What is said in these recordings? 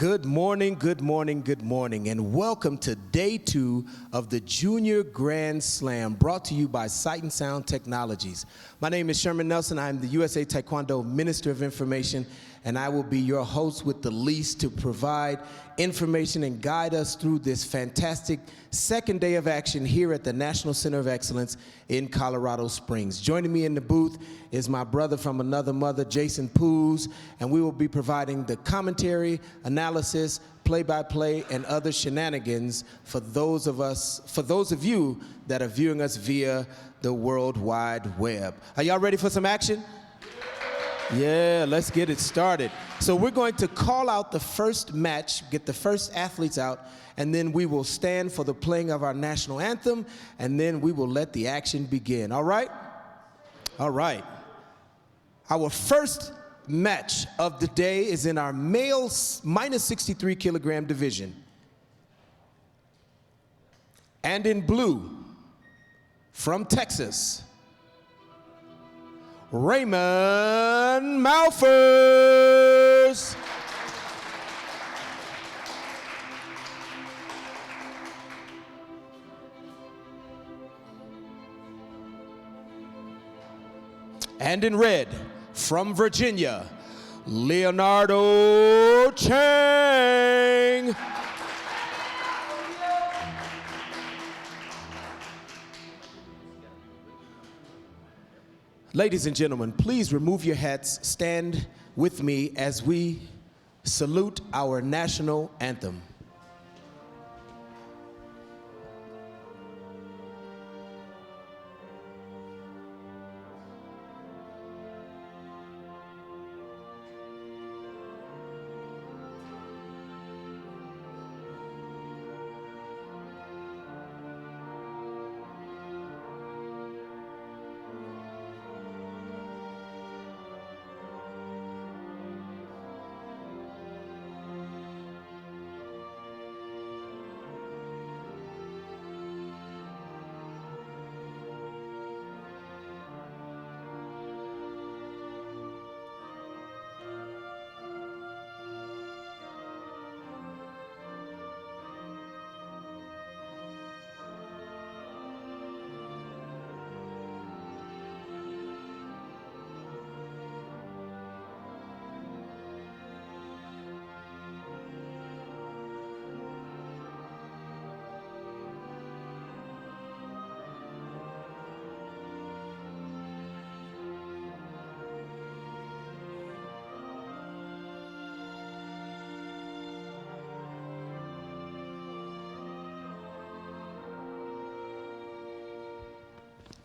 Good morning, good morning, good morning, and welcome to day 2 of the Junior Grand Slam, brought to you by Sight and Sound Technologies. My name is Sherman Nelson. I'm the USA Taekwondo Minister of Information, and I will be your host with the least to provide information and guide us through this fantastic second day of action here at the National Center of Excellence in Colorado Springs. Joining me in the booth is my brother from another mother, Jason Poos, and we will be providing the commentary, analysis, play-by-play, and other shenanigans for those of you that are viewing us via the World Wide Web. Are y'all ready for some action? Yeah, let's get it started. So we're going to call out the first match, get the first athletes out, and then we will stand for the playing of our national anthem, and then we will let the action begin. All right? All right. Our first match of the day is in our male minus 63 kilogram division. And in blue, from Texas, Raymond Malthus. And in red, from Virginia, Leonardo Chang. Ladies and gentlemen, please remove your hats. Stand with me as we salute our national anthem.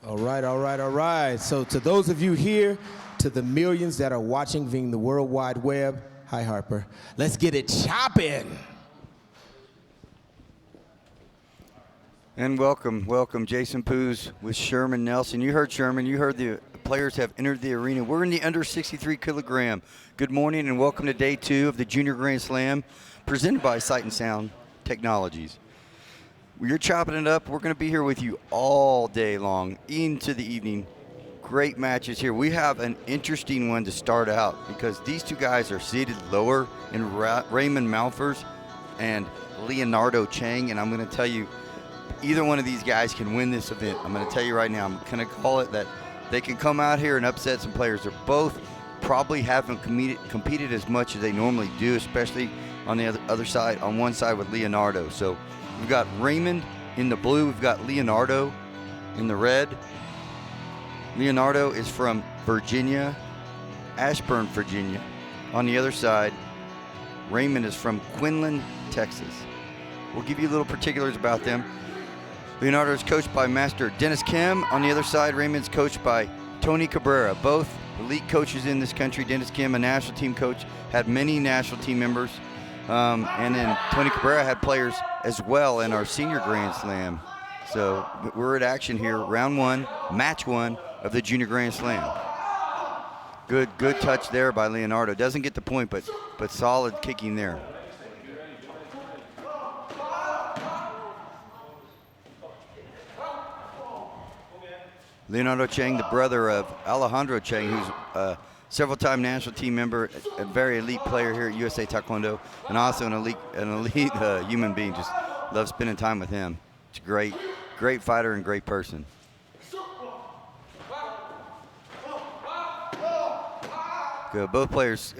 All right, all right, all right. So to those of you here, to the millions that are watching via the World Wide Web, hi Harper, let's get it chopping. And welcome, Jason Poos with Sherman Nelson. You heard Sherman, you heard the players have entered the arena. We're in the under 63 kilogram. Good morning and welcome to day 2 of the Junior Grand Slam, presented by Sight and Sound Technologies. You're chopping it up. We're going to be here with you all day long into the evening. Great matches here. We have an interesting one to start out because these two guys are seated lower in Raymond Malthus and Leonardo Chang, and I'm going to tell you, either one of these guys can win this event. I'm going to tell you right now, I'm going to call it that they can come out here and upset some players. They're both probably haven't competed as much as they normally do, especially on the other side, on one side with Leonardo. So we've got Raymond in the blue. We've got Leonardo in the red. Leonardo is from Virginia, Ashburn, Virginia. On the other side, Raymond is from Quinlan, Texas. We'll give you little particulars about them. Leonardo is coached by Master Dennis Kim. On the other side, Raymond's coached by Tony Cabrera. Both elite coaches in this country. Dennis Kim, a national team coach, had many national team members. And then Tony Cabrera had players as well in our senior Grand Slam. So we're at action here, round 1, match 1 of the Junior Grand Slam. Good touch there by Leonardo. Doesn't get the point, but solid kicking there. Leonardo Chang, the brother of Alejandro Chang, who's several-time national team member, a very elite player here at USA Taekwondo, and also an elite human being. Just love spending time with him. He's a great fighter and great person. Good. Both players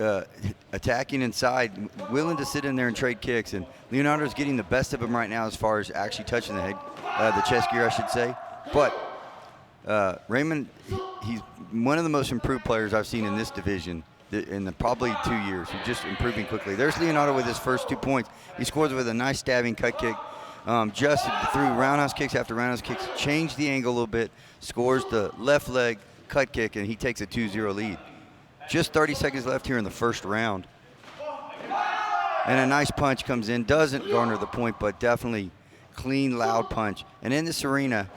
attacking inside, willing to sit in there and trade kicks. And Leonardo's getting the best of him right now as far as actually touching the head, the chest gear, I should say. But Raymond, he's one of the most improved players I've seen in this division in probably 2 years. He's just improving quickly. There's Leonardo with his first 2 points. He scores with a nice stabbing cut kick. Just through roundhouse kicks after roundhouse kicks, changed the angle a little bit, scores the left leg cut kick, and he takes a 2-0 lead. Just 30 seconds left here in the first round. And a nice punch comes in. Doesn't garner the point, but definitely clean, loud punch. And in this arena,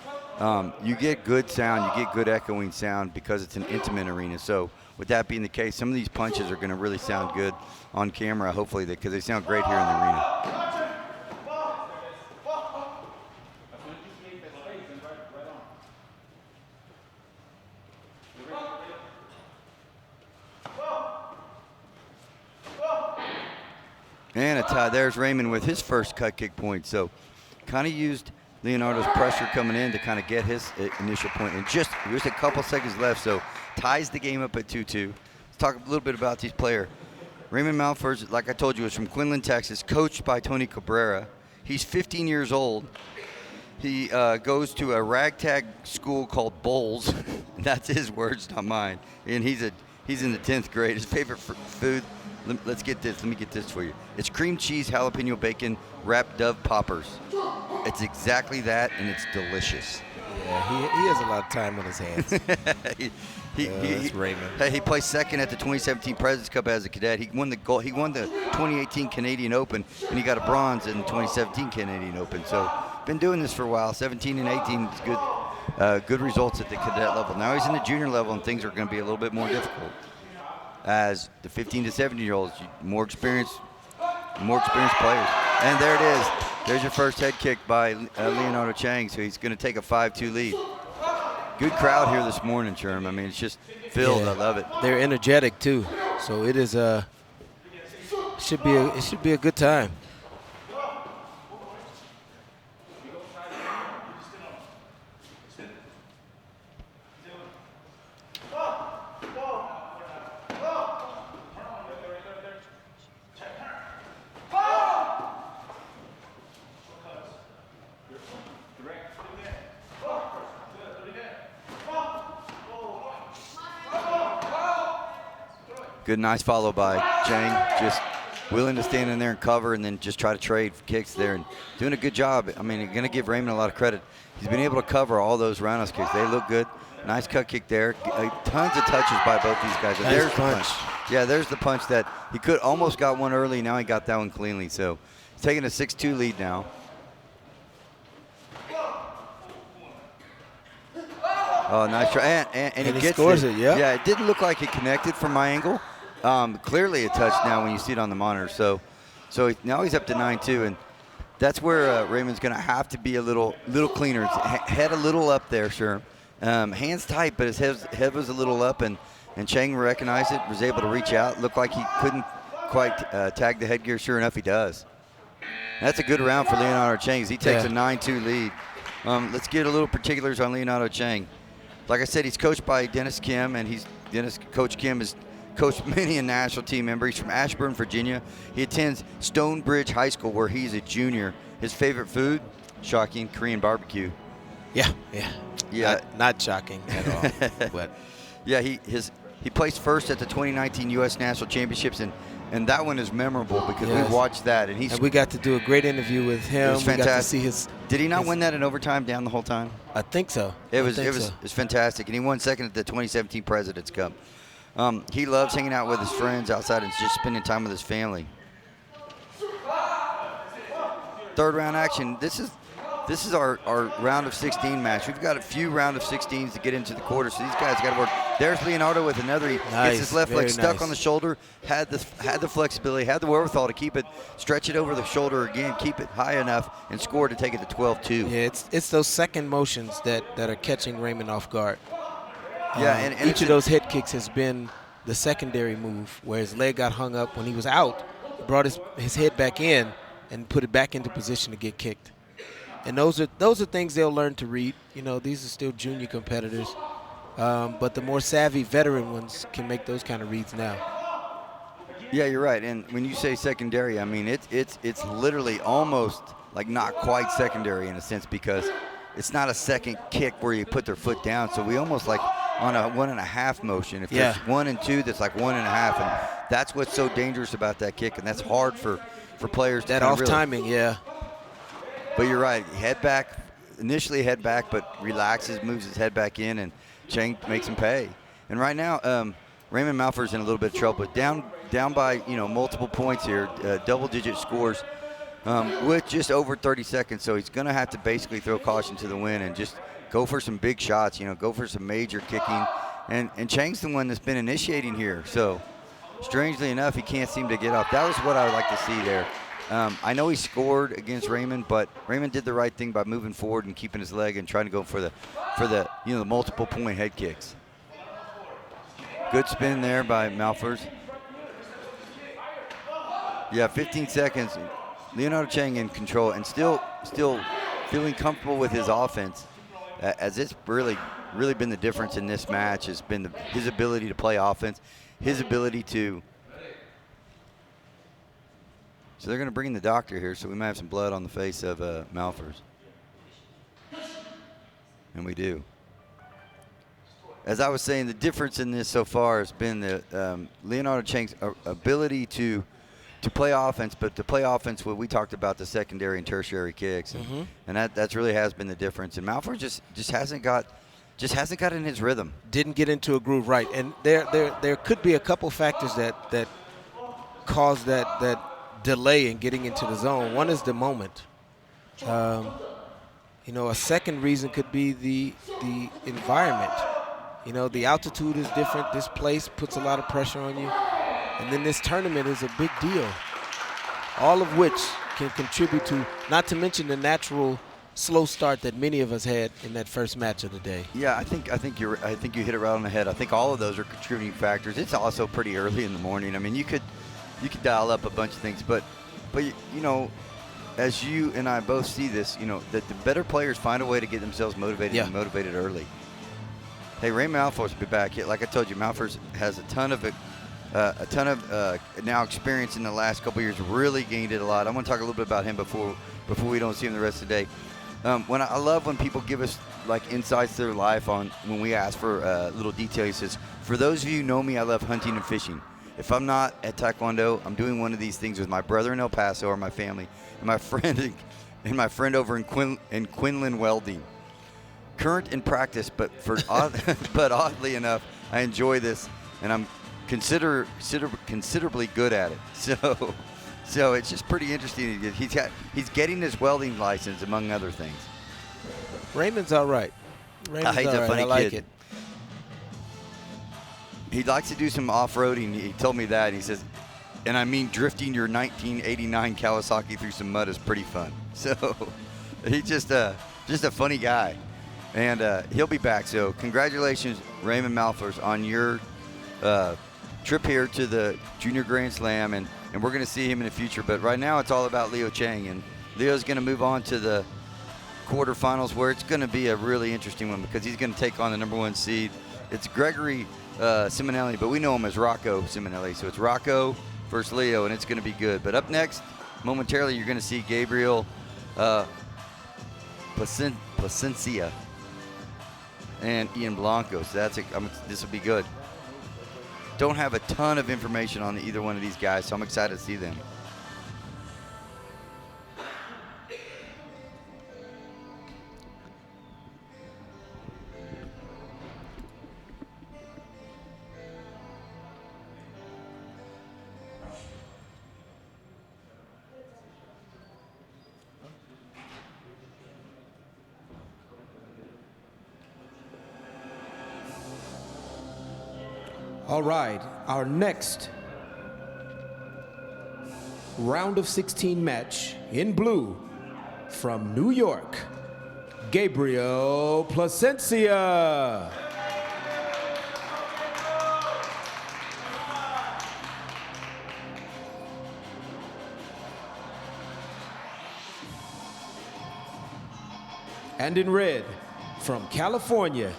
you get good sound, you get good echoing sound because it's an intimate arena. So with that being the case, some of these punches are going to really sound good on camera, hopefully, because they sound great here in the arena. And a tie. There's Raymond with his first cut kick point. So kind of used Leonardo's pressure coming in to kind of get his initial point. And just a couple seconds left, so ties the game up at 2-2. Let's talk a little bit about this player. Raymond Malthus, like I told you, is from Quinlan, Texas, coached by Tony Cabrera. He's 15 years old. He goes to a ragtag school called Bowls. That's his words, not mine. And he's in the 10th grade. His favorite food, let me get this for you. It's cream cheese, jalapeno bacon, wrapped Dove poppers. It's exactly that, and it's delicious. Yeah, he has a lot of time on his hands. That's Raymond. He placed second at the 2017 President's Cup as a cadet. He won the gold. He won the 2018 Canadian Open, and he got a bronze in the 2017 Canadian Open. So been doing this for a while. 17 and 18 is good results at the cadet level. Now he's in the junior level, and things are going to be a little bit more difficult. As the 15 to 17-year-olds, more experienced players. And there it is. There's your first head kick by Leonardo Chang, so he's going to take a 5-2 lead. Good crowd here this morning, Sherm. I mean, it's just filled. Yeah. I love it. They're energetic too, so it is it should be a good time. Good, nice follow by Chang. Just willing to stand in there and cover and then just try to trade kicks there and doing a good job. I mean, going to give Raymond a lot of credit. He's been able to cover all those roundhouse kicks. They look good. Nice cut kick there. Tons of touches by both these guys. Nice there's punch. The punch. Yeah, there's the punch that he could almost got one early. Now he got that one cleanly. So he's taking a 6-2 lead now. Oh, nice try. And he gets scores it, yeah. Yeah, it didn't look like it connected from my angle. Clearly a touch now when you see it on the monitor. So now he's up to 9-2, and that's where Raymond's going to have to be a little cleaner. Head a little up there, sure. Hands tight, but his head was a little up, and Chang recognized it, was able to reach out. Looked like he couldn't quite tag the headgear. Sure enough, he does. That's a good round for Leonardo Chang as he takes a 9-2 lead. Let's get a little particulars on Leonardo Chang. Like I said, he's coached by Dennis Kim, and Coach Kim has coached many a national team member. He's from Ashburn, Virginia. He attends Stonebridge High School, where he's a junior. His favorite food, shocking, Korean barbecue. Yeah. Not shocking at all. But yeah, he placed first at the 2019 U.S. National Championships, and that one is memorable because we watched that, and we got to do a great interview with him. It was fantastic. We got to see his. Did he not win that in overtime down the whole time? I think so. It was fantastic, and he won second at the 2017 President's Cup. He loves hanging out with his friends outside and just spending time with his family. Third round action. This is our round of 16 match. We've got a few round of 16s to get into the quarter, so these guys got to work. There's Leonardo with another. He gets his left leg stuck on the shoulder, had the flexibility, had the wherewithal to keep it, stretch it over the shoulder again, keep it high enough, and score to take it to 12-2. Yeah, it's those second motions that are catching Raymond off guard. Yeah, and each of those head kicks has been the secondary move where his leg got hung up when he was out. He brought his head back in and put it back into position to get kicked. And those are things they'll learn to read. You know, these are still junior competitors. But the more savvy veteran ones can make those kind of reads now. Yeah, you're right. And when you say secondary, I mean, it's literally almost like not quite secondary in a sense, because it's not a second kick where you put their foot down. So we almost like on a 1.5 motion. If there's 1 and 2, that's like 1.5. And that's what's so dangerous about that kick. And that's hard for players to that off timing, yeah. But you're right. Head back, initially head back, but relaxes, moves his head back in, and Chang makes him pay. And right now, Raymond Malthus in a little bit of trouble, but down by multiple points here, double-digit scores with just over 30 seconds. So he's going to have to basically throw caution to the wind and just go for some big shots. Go for some major kicking. And Chang's the one that's been initiating here. So strangely enough, he can't seem to get up. That was what I would like to see there. I know he scored against Raymond, but Raymond did the right thing by moving forward and keeping his leg and trying to go for the multiple point head kicks. Good spin there by Malthus. Yeah, 15 seconds. Leonardo Chang in control and still feeling comfortable with his offense. As it's really been the difference in this match has been his ability to play offense, his ability to. So they're going to bring in the doctor here, so we might have some blood on the face of Malthus. And we do. As I was saying, the difference in this so far has been the Leonardo Chang's ability to play offense, but to play offense, what we talked about, the secondary and tertiary kicks, and that really has been the difference. And Malthus just hasn't got in his rhythm. Didn't get into a groove, right? And there could be a couple factors that cause that delay in getting into the zone. One is the moment. A second reason could be the environment. The altitude is different. This place puts a lot of pressure on you. And then this tournament is a big deal. All of which can contribute to, not to mention the natural slow start that many of us had in that first match of the day. Yeah, I think you hit it right on the head. I think all of those are contributing factors. It's also pretty early in the morning. I mean, you could dial up a bunch of things, but as you and I both see this, that the better players find a way to get themselves motivated and motivated early. Hey, Ray Malthus will be back. Like I told you, Malthus has a ton of now experience in the last couple years. Really gained it a lot. I want to talk a little bit about him before we don't see him the rest of the day. I love when people give us like insights to their life on when we ask for little detail. He says, "For those of you who know me, I love hunting and fishing. If I'm not at Taekwondo, I'm doing one of these things with my brother in El Paso or my family, and my friend over in Quinlan Welding. Current in practice, but oddly enough, I enjoy this, and I'm considerably good at it. So it's just pretty interesting. He's getting his welding license, among other things. Raymond's all right. He's a funny I like kid. it. He likes to do some off-roading. He told me that. He says, and I mean drifting your 1989 Kawasaki through some mud is pretty fun. So he's just a funny guy. And he'll be back. So congratulations, Raymond Malthus, on your trip here to the Junior Grand Slam. And we're going to see him in the future. But right now it's all about Leo Chang. And Leo's going to move on to the quarterfinals, where it's going to be a really interesting one because he's going to take on the #1 seed. It's Gregory Ciminelli, but we know him as Rocco Ciminelli. So it's Rocco versus Leo, and it's going to be good. But up next, momentarily, you're going to see Gabriel Placencia and Ian Blanco. So this will be good. Don't have a ton of information on either one of these guys, so I'm excited to see them. All right, our next round of 16 match in blue from New York, Gabriel Placencia. And in red, from California,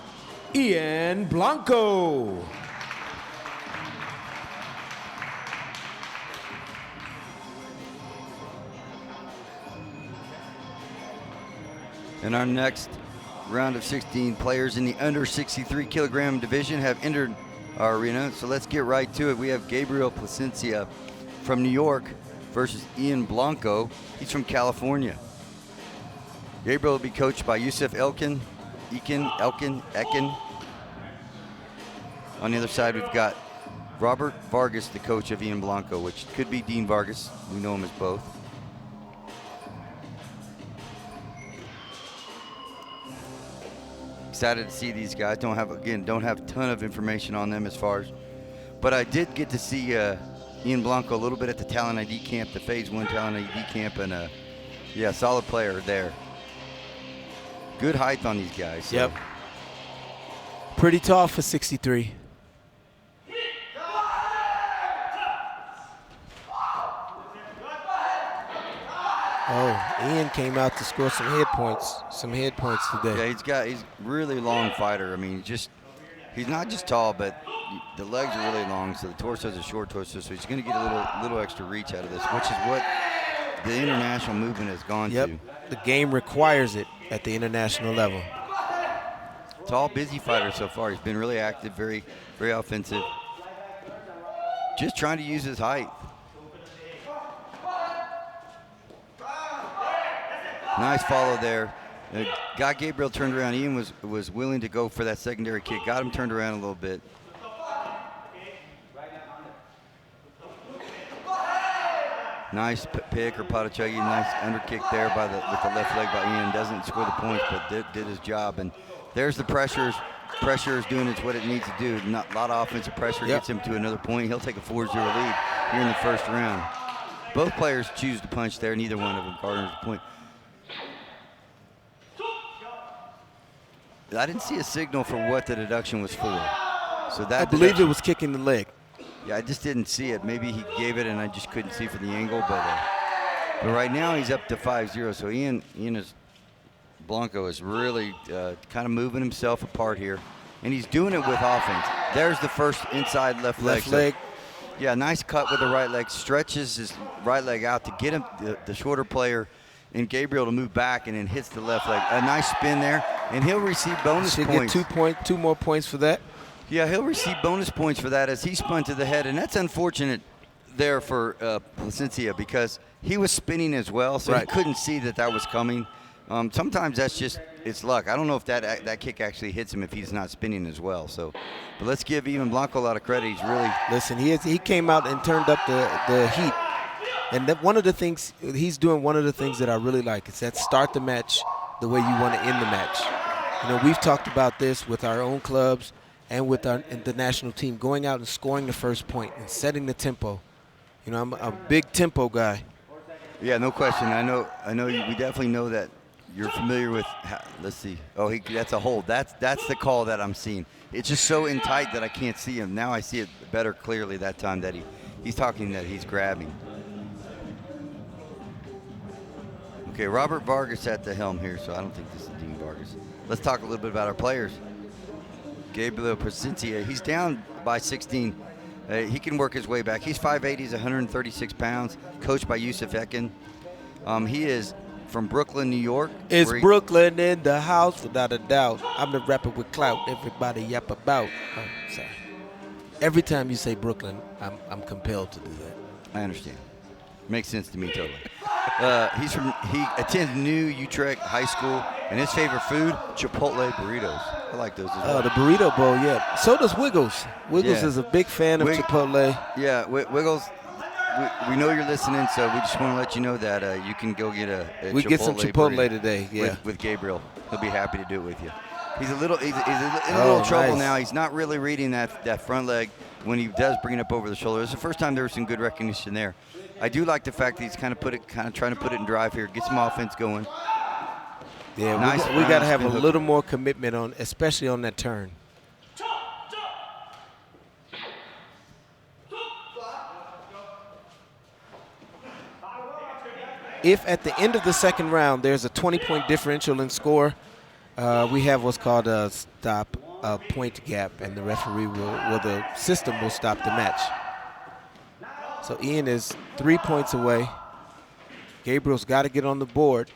Ian Blanco. In our next round of 16, players in the under 63 kilogram division have entered our arena. So let's get right to it. We have Gabriel Placencia from New York versus Ian Blanco. He's from California. Gabriel will be coached by Yusuf Ekin. On the other side, we've got Robert Vargas, the coach of Ian Blanco, which could be Dean Vargas. We know him as both. Excited to see these guys. Don't have a ton of information on them as far as, but I did get to see Ian Blanco a little bit at the Talent ID camp, the Phase 1 Talent ID camp, and yeah, solid player there. Good height on these guys. So. Yep. Pretty tall for 63. Oh, Ian came out to score some head points today. Yeah, he's really long fighter. I mean, he's not just tall, but the legs are really long, so the torso is a short torso, so he's going to get a little extra reach out of this, which is what the international movement has gone to. The game requires it at the international level. Tall, busy fighter so far. He's been really active, very, very offensive. Just trying to use his height. Nice follow there. Got Gabriel turned around. Ian was willing to go for that secondary kick. Got him turned around a little bit. Nice pick or Patachagi. Nice underkick there with the left leg by Ian. Doesn't score the points, but did his job. And there's the pressures. Pressure is doing what it needs to do. Not a lot of offensive pressure gets him to another point. He'll take a 4-0 lead here in the first round. Both players choose to punch there. Neither one of them garners a point. I didn't see a signal for what the deduction was for. So that I believe it was kicking the leg. Yeah, I just didn't see it. Maybe he gave it and I just couldn't see from the angle. But right now he's up to 5-0. So Blanco is really kind of moving himself apart here. And he's doing it with offense. There's the first inside left leg. leg. Yeah, nice cut with the right leg. Stretches his right leg out to get him, the shorter player, and Gabriel to move back, and then hits the left leg. A nice spin there, and he'll receive bonus points. Should get 2 more points for that. Yeah, he'll receive bonus points for that as he spun to the head, and that's unfortunate there for Placencia because he was spinning as well, so he couldn't see that was coming. Sometimes it's luck. I don't know if that kick actually hits him if he's not spinning as well. So, but let's give Ian Blanco a lot of credit. He's really he came out and turned up the heat. And one of the things he's doing, one of the things that I really like is that start the match the way you want to end the match. You know, we've talked about this with our own clubs and with the national team, going out and scoring the first point and setting the tempo. You know, I'm a big tempo guy. Yeah, no question. I know. We definitely know that you're familiar with. Let's see. Oh, that's a hold. That's the call that I'm seeing. It's just so in tight that I can't see him. Now I see it better clearly that time that he's talking that he's grabbing. Okay, Robert Vargas at the helm here, so I don't think this is Dean Vargas. Let's talk a little bit about our players. Gabriel Placencia, he's down by 16. He can work his way back. He's 5'8", he's 136 pounds, coached by Yusuf Ekin. He is from Brooklyn, New York. It's Brooklyn in the house, without a doubt. I'm the rapper with clout, everybody yap about. Oh, sorry. Every time you say Brooklyn, I'm compelled to do that. I understand. Makes sense to me totally. He attends New Utrecht High School, and his favorite food, Chipotle burritos. I like those as well. Oh, the burrito bowl, yeah. So does Wiggles. Wiggles is a big fan of Chipotle. Yeah, Wiggles, we know you're listening, so we just want to let you know that you can go get a we Chipotle get some Chipotle today, yeah. With Gabriel. He'll be happy to do it with you. He's in a little trouble now. He's not really reading that front leg when he does bring it up over the shoulder. It's the first time there was some good recognition there. I do like the fact that he's kind of trying to put it in drive here, get some offense going. Yeah, nice. We got to have a little more commitment on, especially on that turn. If at the end of the second round there's a 20-point differential in score, We have what's called a stop point gap, and the referee the system will stop the match. So Ian is 3 points away. Gabriel's got to get on the board.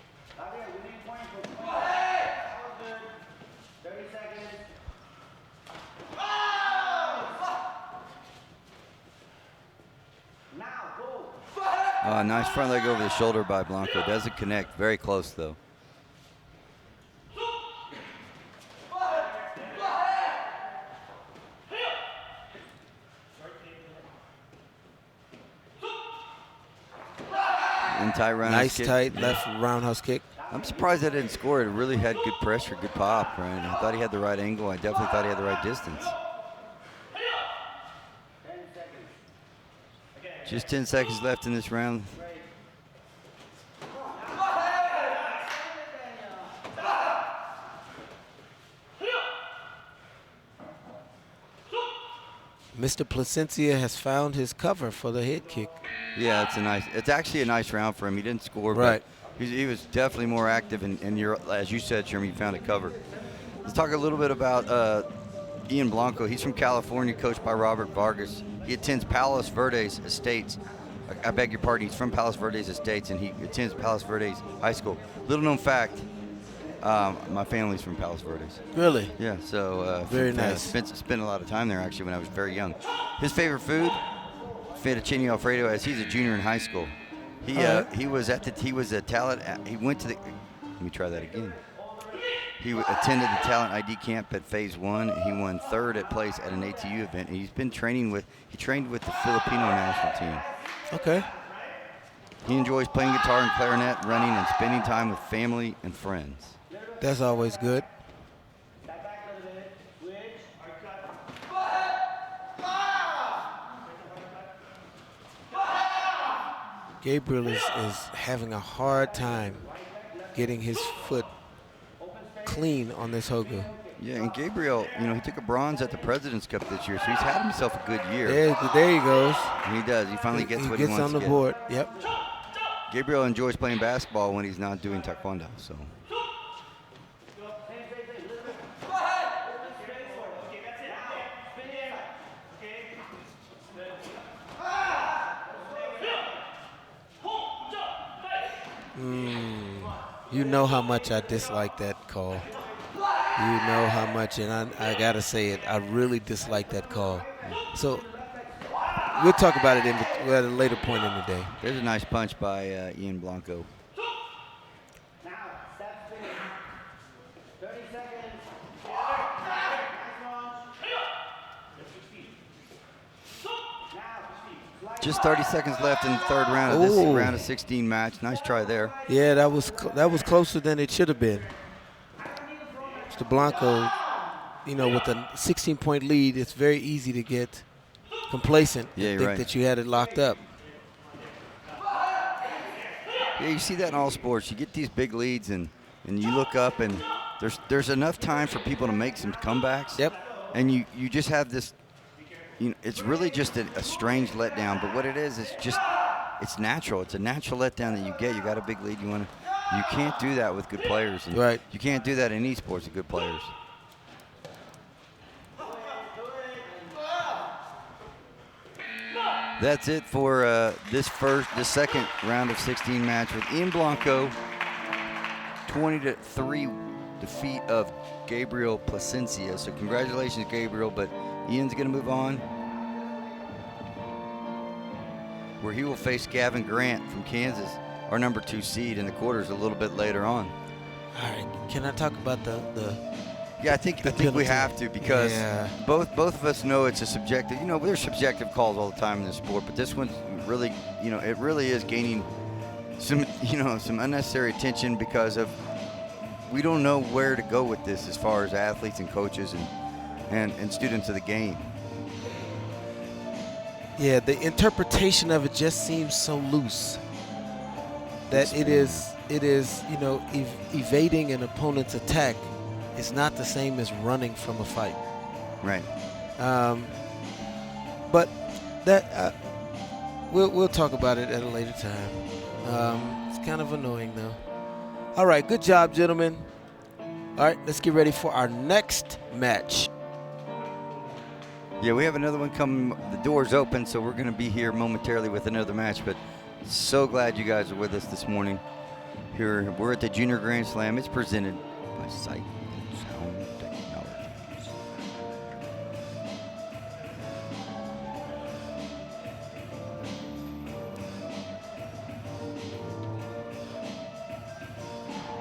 Nice front leg over the shoulder by Blanco. Doesn't connect. Very close, though. Tight roundhouse nice kick. Tight left roundhouse kick. I'm surprised I didn't score it. It really had good pressure, good pop, right? I thought he had the right angle. I definitely thought he had the right distance. Just 10 seconds left in this round. Mr. Placencia has found his cover for the head kick. Yeah, it's actually a nice round for him. He didn't score, right. But he was definitely more active, and as you said, Sherman, he found a cover. Let's talk a little bit about Ian Blanco. He's from California, coached by Robert Vargas. He attends Palos Verdes Estates. I beg your pardon, he's from Palos Verdes Estates, and he attends Palos Verdes High School. Little known fact, my family's from Palos Verdes. Really? Yeah, so very nice. Spent a lot of time there actually when I was very young. His favorite food, fettuccine alfredo, as he's a junior in high school. He was a talent. He went to the. Let me try that again. He attended the talent ID camp at Phase 1. And he won third at place at an ATU event. And he's been training with. He trained with the Filipino national team. Okay. He enjoys playing guitar and clarinet, running, and spending time with family and friends. That's always good. Gabriel is having a hard time getting his foot clean on this hogu. Yeah, and Gabriel, he took a bronze at the President's Cup this year, so he's had himself a good year. There he goes. And he does. He finally gets what he wants to get. He gets on the board. Yep. Gabriel enjoys playing basketball when he's not doing taekwondo. So. You know how much I dislike that call. You know how much, and I gotta say it, I really dislike that call. So we'll talk about it at a later point in the day. There's a nice punch by Ian Blanco. Just 30 seconds left in the third round of this round of 16 match. Nice try there. Yeah, that was closer than it should have been. Mr. Blanco, with a 16-point lead, it's very easy to get complacent and think that you had it locked up. Yeah, you see that in all sports. You get these big leads, and you look up, and there's enough time for people to make some comebacks. Yep. And you just have this. It's really just a strange letdown, but what it is, it's natural. It's a natural letdown that you get. You got a big lead. You can't do that with good players. And right. You can't do that in esports with good players. That's it for this second round of 16 match with Ian Blanco, 20-3 defeat of Gabriel Placencia. So congratulations, Gabriel, but Ian's going to move on, where he will face Gavin Grant from Kansas, our number 2 seed in the quarters, a little bit later on. All right, can I talk about the Yeah, I think we have to, because both of us know it's a subjective. There's subjective calls all the time in this sport, but this one's really, it really is gaining some unnecessary attention because of we don't know where to go with this as far as athletes and coaches and students of the game. Yeah, the interpretation of it just seems so loose that it is evading an opponent's attack is not the same as running from a fight. Right. But that we'll talk about it at a later time. It's kind of annoying though. All right, good job, gentlemen. All right, let's get ready for our next match. Yeah, we have another one coming. The door's open, so we're going to be here momentarily with another match. But so glad you guys are with us this morning. Here, we're at the Junior Grand Slam. It's presented by Sight and Sound Technologies.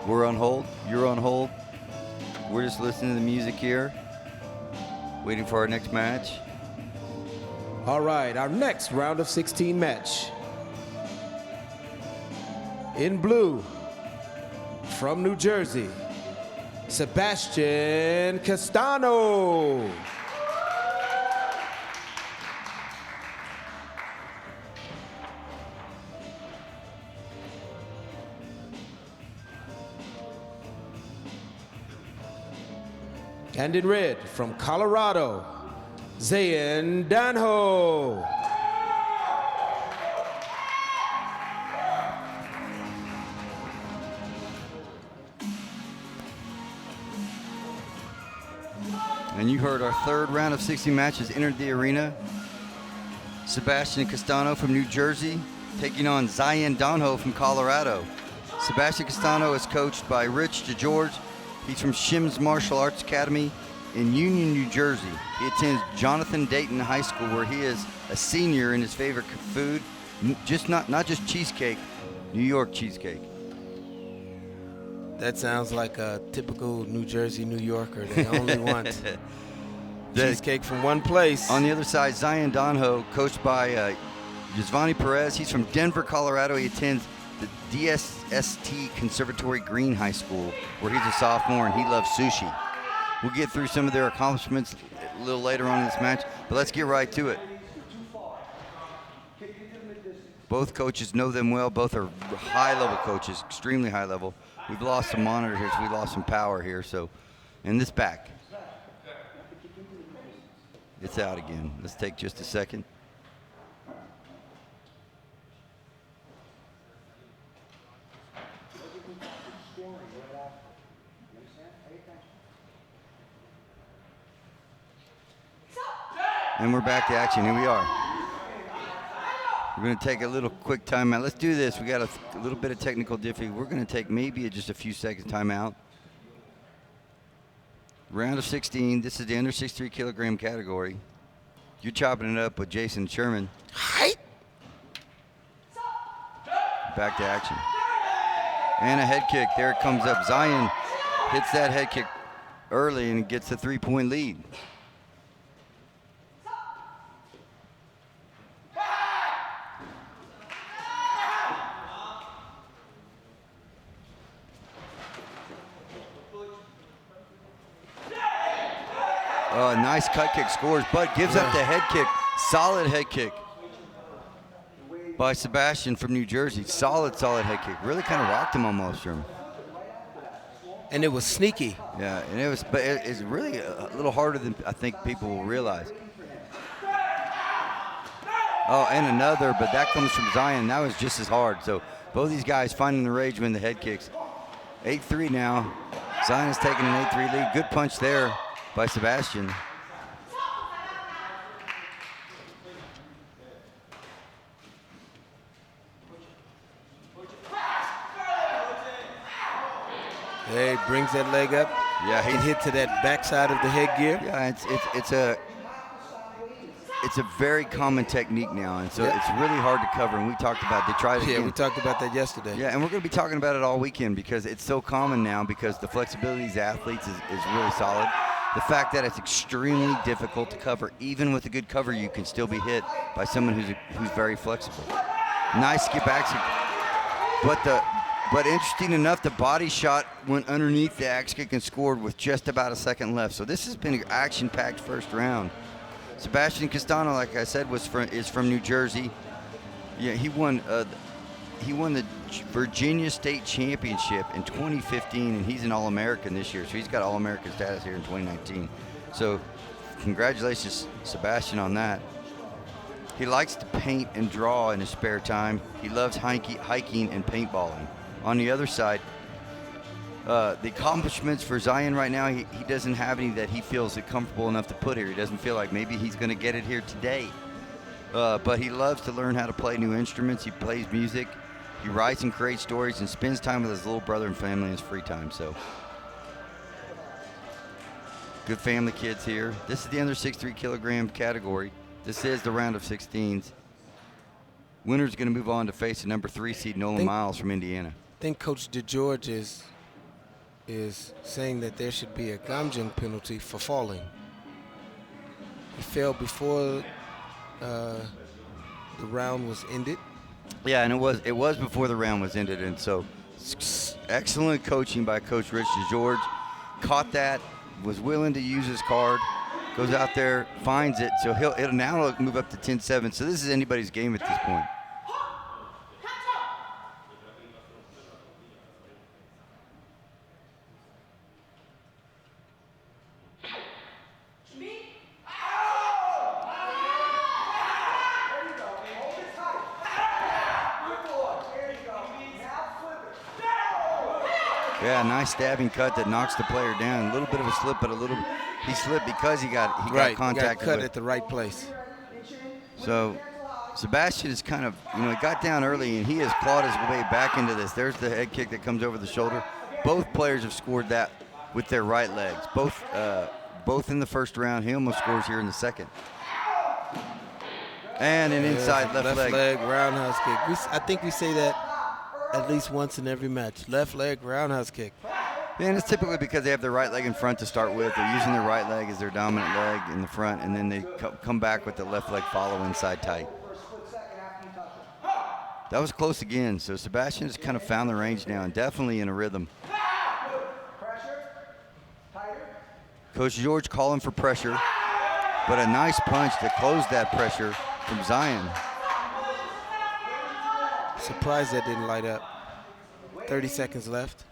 We're on hold. You're on hold. We're just listening to the music here, waiting for our next match. All right, our next round of 16 match. In blue, from New Jersey, Sebastian Castano. And in red, from Colorado, Zayn Danho. And you heard our third round of 60 matches entered the arena. Sebastian Castano from New Jersey taking on Zayn Danho from Colorado. Sebastian Castano is coached by Rich DeGeorge. He's from Shim's Martial Arts Academy in Union, New Jersey. He attends Jonathan Dayton High School, where he is a senior in his favorite food, not just cheesecake, New York cheesecake. That sounds like a typical New Jersey New Yorker. They only want cheesecake from one place. On the other side, Zayn Danho, coached by Yasvani Perez. He's from Denver, Colorado. He attends the DSST Conservatory Green High School, where he's a sophomore and he loves sushi. We'll get through some of their accomplishments a little later on in this match, but let's get right to it. Both coaches know them well. Both are high-level coaches, extremely high level. We've lost some monitor here, so we lost some power here. So, and this back, it's out again. Let's take just a second. And we're back to action. Here we are. We're going to take a little quick timeout. Let's do this. We got a little bit of technical difficulty. We're going to take maybe just a few seconds timeout. Round of 16. This is the under 63 kilogram category. You're chopping it up with Jason Sherman. Hi. Back to action. And a head kick. There it comes up. Zayn hits that head kick early and gets a 3-point lead. Nice cut kick scores, but gives up the head kick. Solid head kick by Sebastian from New Jersey. Solid head kick. Really kind of rocked him almost, Sherman. And it was sneaky. Yeah, and it's really a little harder than I think people will realize. Oh, and another, but that comes from Zayn. That was just as hard. So both these guys finding the rage when the head kicks. 8-3 now. Zayn is taking an 8-3 lead. Good punch there by Sebastian. Hey, brings that leg up. Yeah, he can hit to that backside of the headgear. Yeah, it's a very common technique now, and so it's really hard to cover. And we talked about we talked about that yesterday. Yeah, and we're going to be talking about it all weekend because it's so common now because the flexibility of these athletes is really solid. The fact that it's extremely difficult to cover, even with a good cover, you can still be hit by someone who's very flexible. Nice skip action, but interesting enough, the body shot went underneath the axe kick and scored with just about a second left. So this has been an action-packed first round. Sebastian Castano, like I said, is from New Jersey. Yeah, he won the Virginia State Championship in 2015, and he's an All-American this year. So he's got All-American status here in 2019. So congratulations, Sebastian, on that. He likes to paint and draw in his spare time. He loves hiking and paintballing. On the other side, The accomplishments for Zion right now, he doesn't have any that he feels comfortable enough to put here. He doesn't feel like maybe he's going to get it here today. But he loves to learn how to play new instruments. He plays music. He writes and creates stories and spends time with his little brother and family in his free time. So, good family kids here. This is the under 63 kilogram category. This is the round of 16s. Winner's going to move on to face the number 3 seed Nolan Miles from Indiana. I think Coach DeGeorge is saying that there should be a Gamjung penalty for falling. He fell before the round was ended. Yeah, and it was before the round was ended, and so excellent coaching by Coach Rich DeGeorge. Caught that, was willing to use his card, goes out there, finds it, so it'll now move up to 10-7. So this is anybody's game at this point. Yeah, nice stabbing cut that knocks the player down. A little bit of a slip, but he slipped because he got contacted. Got cut at the right place. So Sebastian is kind of, he got down early and he has clawed his way back into this. There's the head kick that comes over the shoulder. Both players have scored that with their right legs. Both in the first round. He almost scores here in the second. And an inside left leg roundhouse kick. I think we say that at least once in every match. Left leg roundhouse kick. And it's typically because they have their right leg in front to start with. They're using their right leg as their dominant leg in the front, and then they come back with the left leg follow inside tight. That was close again, so Sebastian has kind of found the range now and definitely in a rhythm. Coach George calling for pressure, but a nice punch to close that pressure from Zion. Surprised that didn't light up. 30 seconds left.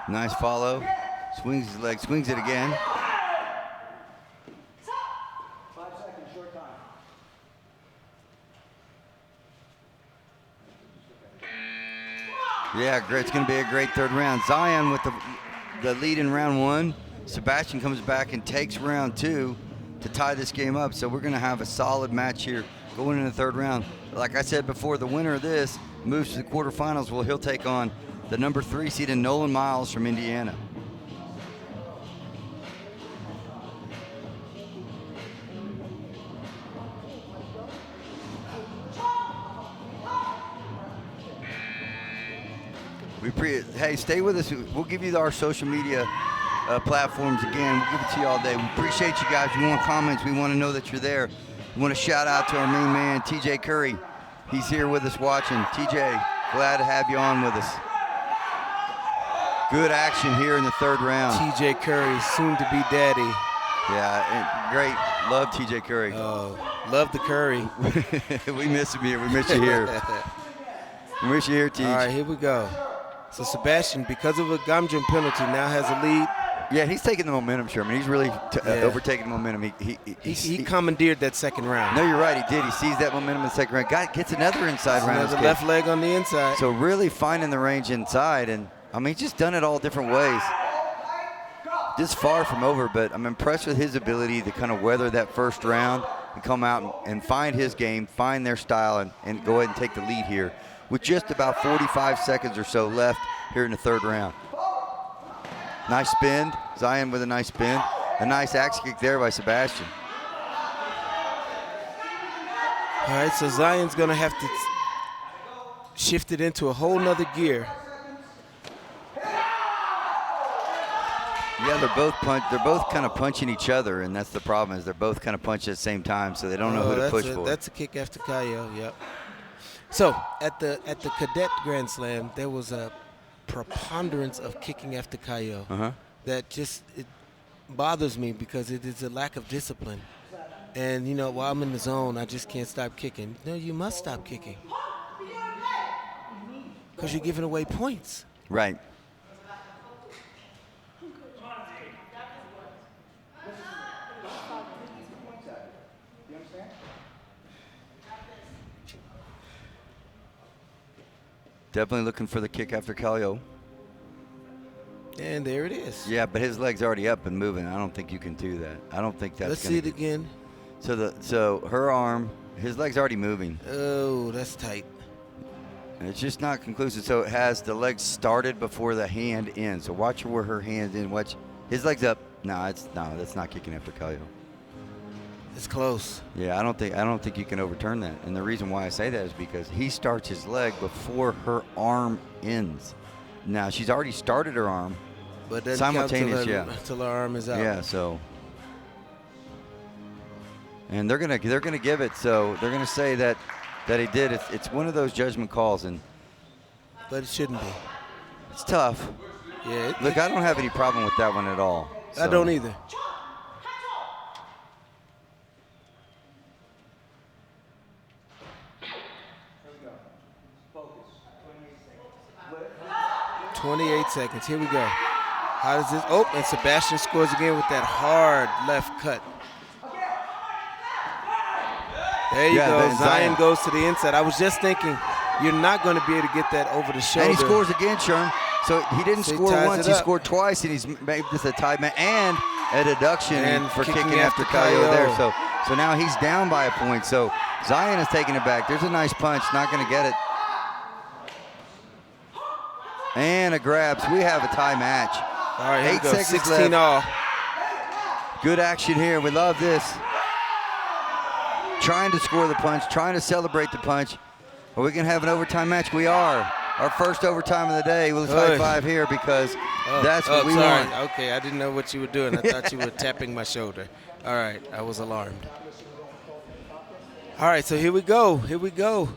Nice follow. Swings his leg, swings it again. Yeah, great. It's going to be a great third round. Zion with the lead in round one. Sebastian comes back and takes round two to tie this game up. So we're going to have a solid match here going into the third round. Like I said before, the winner of this moves to the quarterfinals. Well, he'll take on the number 3 seed in Nolan Miles from Indiana. Hey, stay with us. We'll give you our social media platforms again. We'll give it to you all day. We appreciate you guys. We want comments. We want to know that you're there. We want to shout out to our main man, TJ Curry. He's here with us watching. TJ, glad to have you on with us. Good action here in the third round. TJ Curry, soon to be daddy. Yeah, great. Love TJ Curry. Love the Curry. We miss him here. We miss you here. We miss you here, TJ. All right, here we go. So Sebastian, because of a Gamjun penalty, now has a lead. Yeah, he's taking the momentum, Sherman. He's really overtaking the momentum. He commandeered that second round. No, you're right. He did. He sees that momentum in the second round. Gets another inside round. Another left leg on the inside. So really finding the range inside. And, I mean, he's just done it all different ways. Just far from over, but I'm impressed with his ability to kind of weather that first round and come out and find his game, find their style, and go ahead and take the lead here with just about 45 seconds or so left here in the third round. Nice spin. Zion with a nice spin. A nice axe kick there by Sebastian. All right, so Zion's going to have to shift it into a whole nother gear. Yeah, they're both kind of punching each other, and that's the problem, is they're both kind of punching at the same time, so they don't know who to push for. That's a kick after Kayo, yep. So at the Cadet Grand Slam, there was a preponderance of kicking after Kayo. That just it bothers me because it is a lack of discipline. And, you know, while I'm in the zone, I just can't stop kicking. No, you must stop kicking. because you're giving away points. Right. Definitely looking for the kick after Calio. And there it is. Yeah, but his leg's already up and moving. I don't think you can do that. I don't think that's. Let's see it again. So her arm, his leg's already moving. Oh, that's tight. And it's just not conclusive. So it has the leg started before the hand ends. So watch where her hand in. Watch his leg's up. No, that's not kicking after Calio. It's close. Yeah, I don't think you can overturn that. And the reason why I say that is because he starts his leg before her arm ends. Now she's already started her arm. But doesn't simultaneous, count till her arm is out. Yeah, so. And they're gonna give it. So they're gonna say that he did. It's one of those judgment calls, but it shouldn't be. It's tough. Yeah. Look, I don't have any problem with that one at all. So. I don't either. Focus. 28 seconds. Here we go. How does this? Oh, and Sebastian scores again with that hard left cut. There you go. Zion goes to the inside. I was just thinking, you're not going to be able to get that over the shoulder. And he scores again, Sherm. So he didn't score once, he scored twice, and he's made this a tie man and a deduction for kicking after Calio there. So now he's down by a point. So Zion is taking it back. There's a nice punch, not going to get it. And a grab. So we have a tie match. All right, here 8 we go. seconds 16 left. all. Good action here. We love this. Trying to score the punch, trying to celebrate the punch. Are we going to have an overtime match? We are. Our first overtime of the day. Let's high five here because that's what we want. Okay, I didn't know what you were doing. I thought you were tapping my shoulder. All right, I was alarmed. All right, so here we go. Here we go.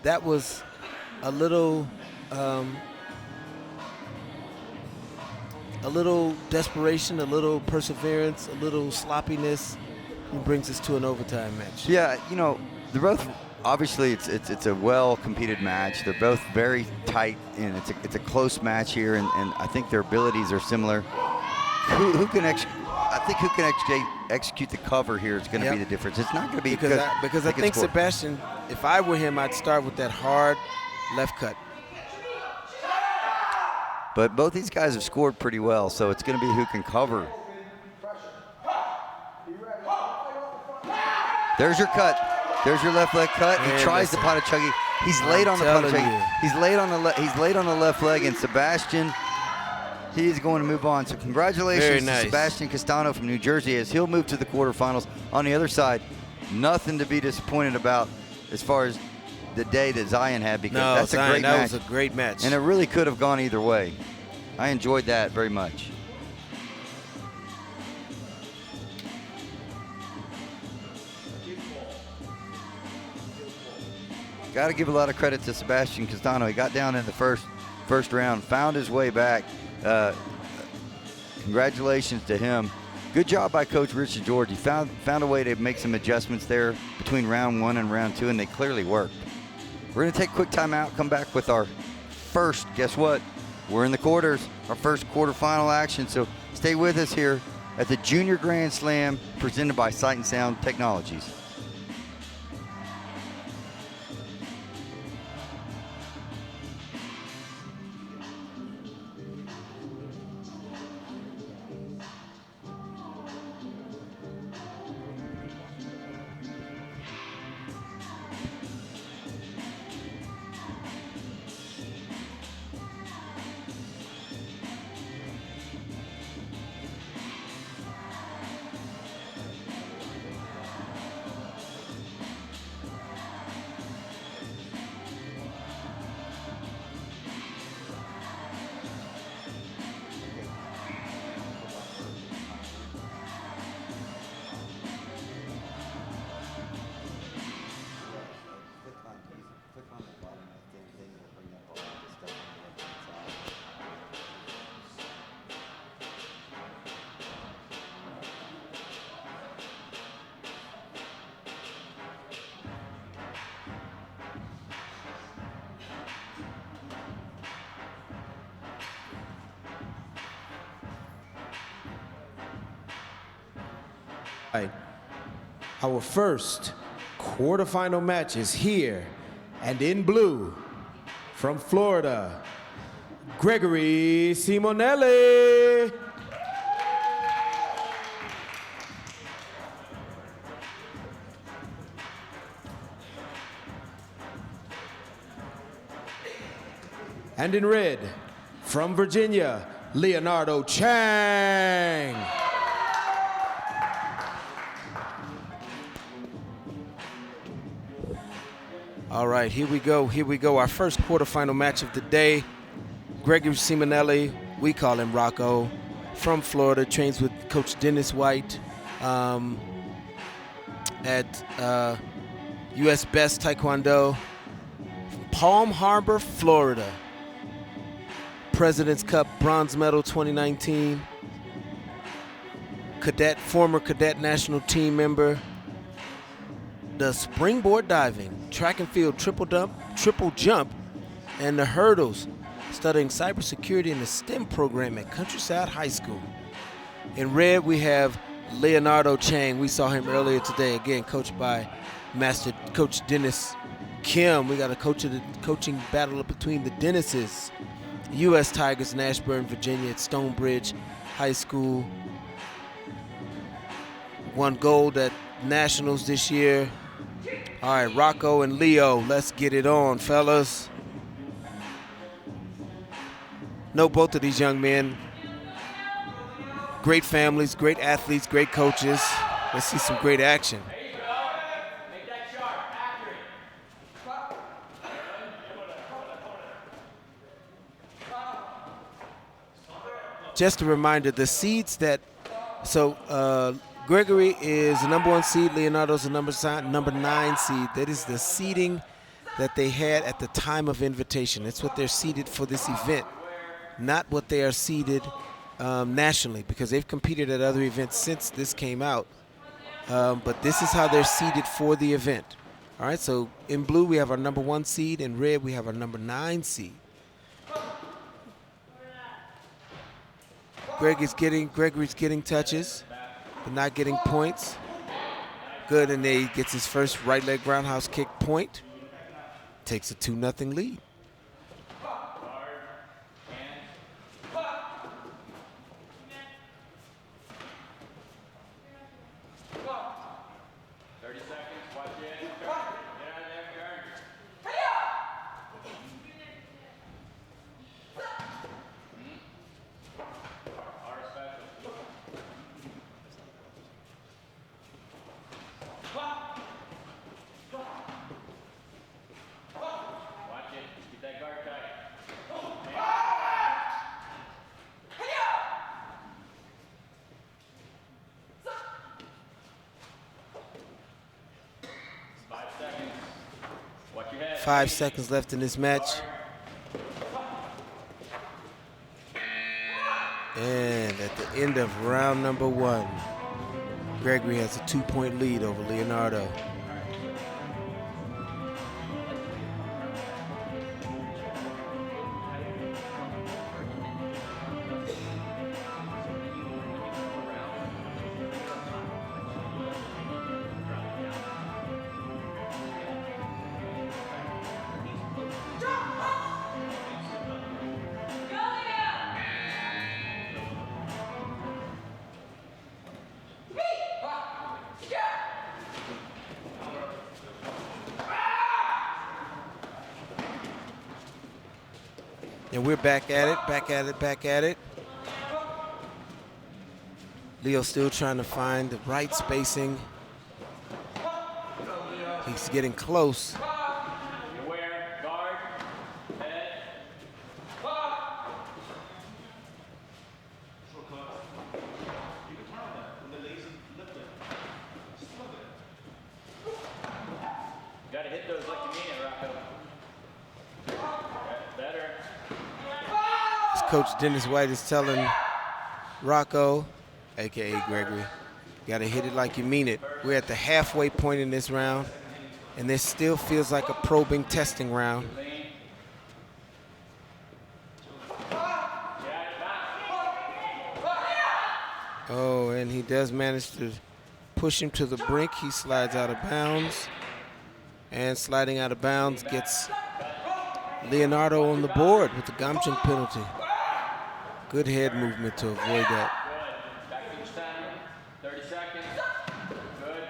That was a little desperation, a little perseverance, a little sloppiness, and brings us to an overtime match. Yeah, you know, they're both. Obviously, it's a well-competed match. They're both very tight, and it's a close match here, and I think their abilities are similar. Who can execute the cover here is going to be the difference. It's not going to be because I think Sebastian, if I were him, I'd start with that hard left cut. But both these guys have scored pretty well, so it's going to be who can cover. There's your cut. There's your left leg cut. He tries the pot of chuggy. He's late on the pot of chuggy. He's late on the left leg, and Sebastian, he's going to move on. So congratulations to Sebastian Castano from New Jersey as he'll move to the quarterfinals. On the other side, nothing to be disappointed about as far as the day that Zion had, because that's a great match. That was a great match. And it really could have gone either way. I enjoyed that very much. Got to give a lot of credit to Sebastian Castano. He got down in the first round, found his way back. Congratulations to him. Good job by Coach Richard George. He found a way to make some adjustments there between round 1 and round 2, and they clearly worked. We're going to take a quick timeout, come back with our first, guess what? We're in the quarters, our first quarterfinal action. So stay with us here at the Junior Grand Slam presented by Sight and Sound Technologies. Our first quarterfinal match is here, and in blue, from Florida, Gregory Ciminelli. And in red, from Virginia, Leonardo Chang. All right, here we go, our first quarterfinal match of the day. Gregory Ciminelli, we call him Rocco, from Florida, trains with Coach Dennis White at US Best Taekwondo, Palm Harbor, Florida. President's Cup bronze medal 2019, former cadet national team member, the springboard diving, track and field triple jump, and the hurdles, studying cybersecurity in the STEM program at Countryside High School. In red, we have Leonardo Chang. We saw him earlier today, again, coached by Master Coach Dennis Kim. We got a coaching battle between the Dennises. U.S. Tigers in Ashburn, Virginia at Stonebridge High School. Won gold at Nationals this year. All right, Rocco and Leo, let's get it on, fellas. Know both of these young men. Great families, great athletes, great coaches. Let's see some great action. Just a reminder, the seeds that, Gregory is the number 1 seed, Leonardo's the number 9 seed. That is the seeding that they had at the time of invitation. That's what they're seeded for this event, not what they are seeded nationally, because they've competed at other events since this came out. But this is how they're seeded for the event. All right, so in blue we have our number 1 seed, in red we have our number 9 seed. Gregory's getting touches, but not getting points. Good, and he gets his first right leg roundhouse kick point. Takes a 2-0 lead. Five seconds left in this match. And at the end of round number 1, Gregory has a 2-point lead over Leonardo. And we're back at it. Leo still trying to find the right spacing. He's getting close. Gotta hit those like you mean it, Rocco. Better. Coach Dennis White is telling Rocco, aka Gregory, gotta hit it like you mean it. We're at the halfway point in this round, and this still feels like a probing, testing round. Oh, and he does manage to push him to the brink. He slides out of bounds. And sliding out of bounds gets Leonardo on the board with the Gamchin penalty. Good head movement to avoid that. Good. Back to the center. 30 seconds. Good.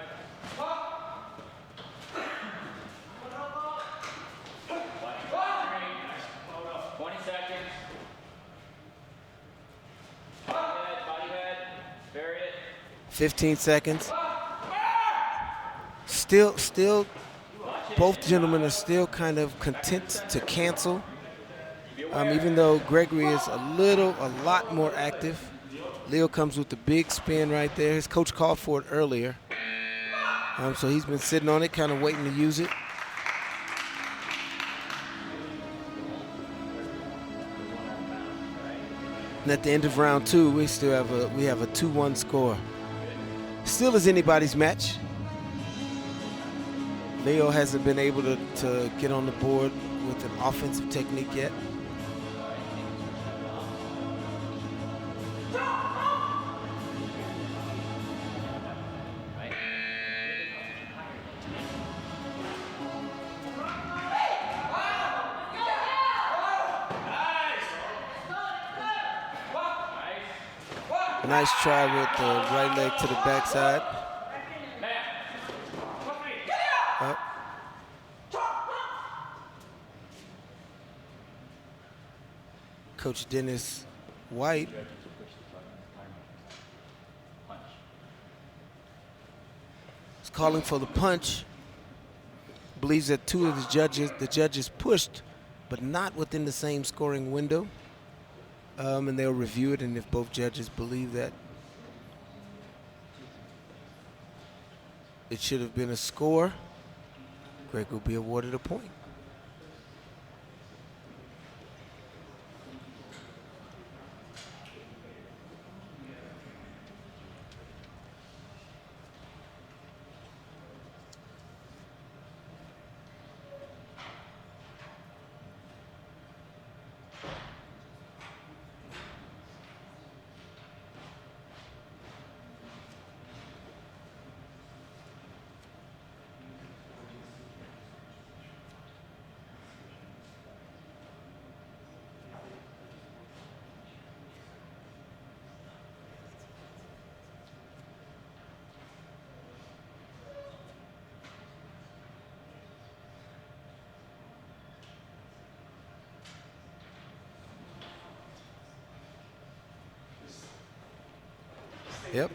20 seconds. Body head. Bury it. 15 seconds. Still, both gentlemen are still kind of content to cancel. Even though Gregory is a lot more active. Leo comes with the big spin right there. His coach called for it earlier. So he's been sitting on it, kind of waiting to use it. And at the end of round 2, we have a 2-1 score. Still is anybody's match. Leo hasn't been able to get on the board with an offensive technique yet. Nice try with the right leg to the backside. Up. Coach Dennis White is calling for the punch. Believes that two of the judges pushed, but not within the same scoring window. And they'll review it, and if both judges believe that it should have been a score, Greg will be awarded a point. Yep.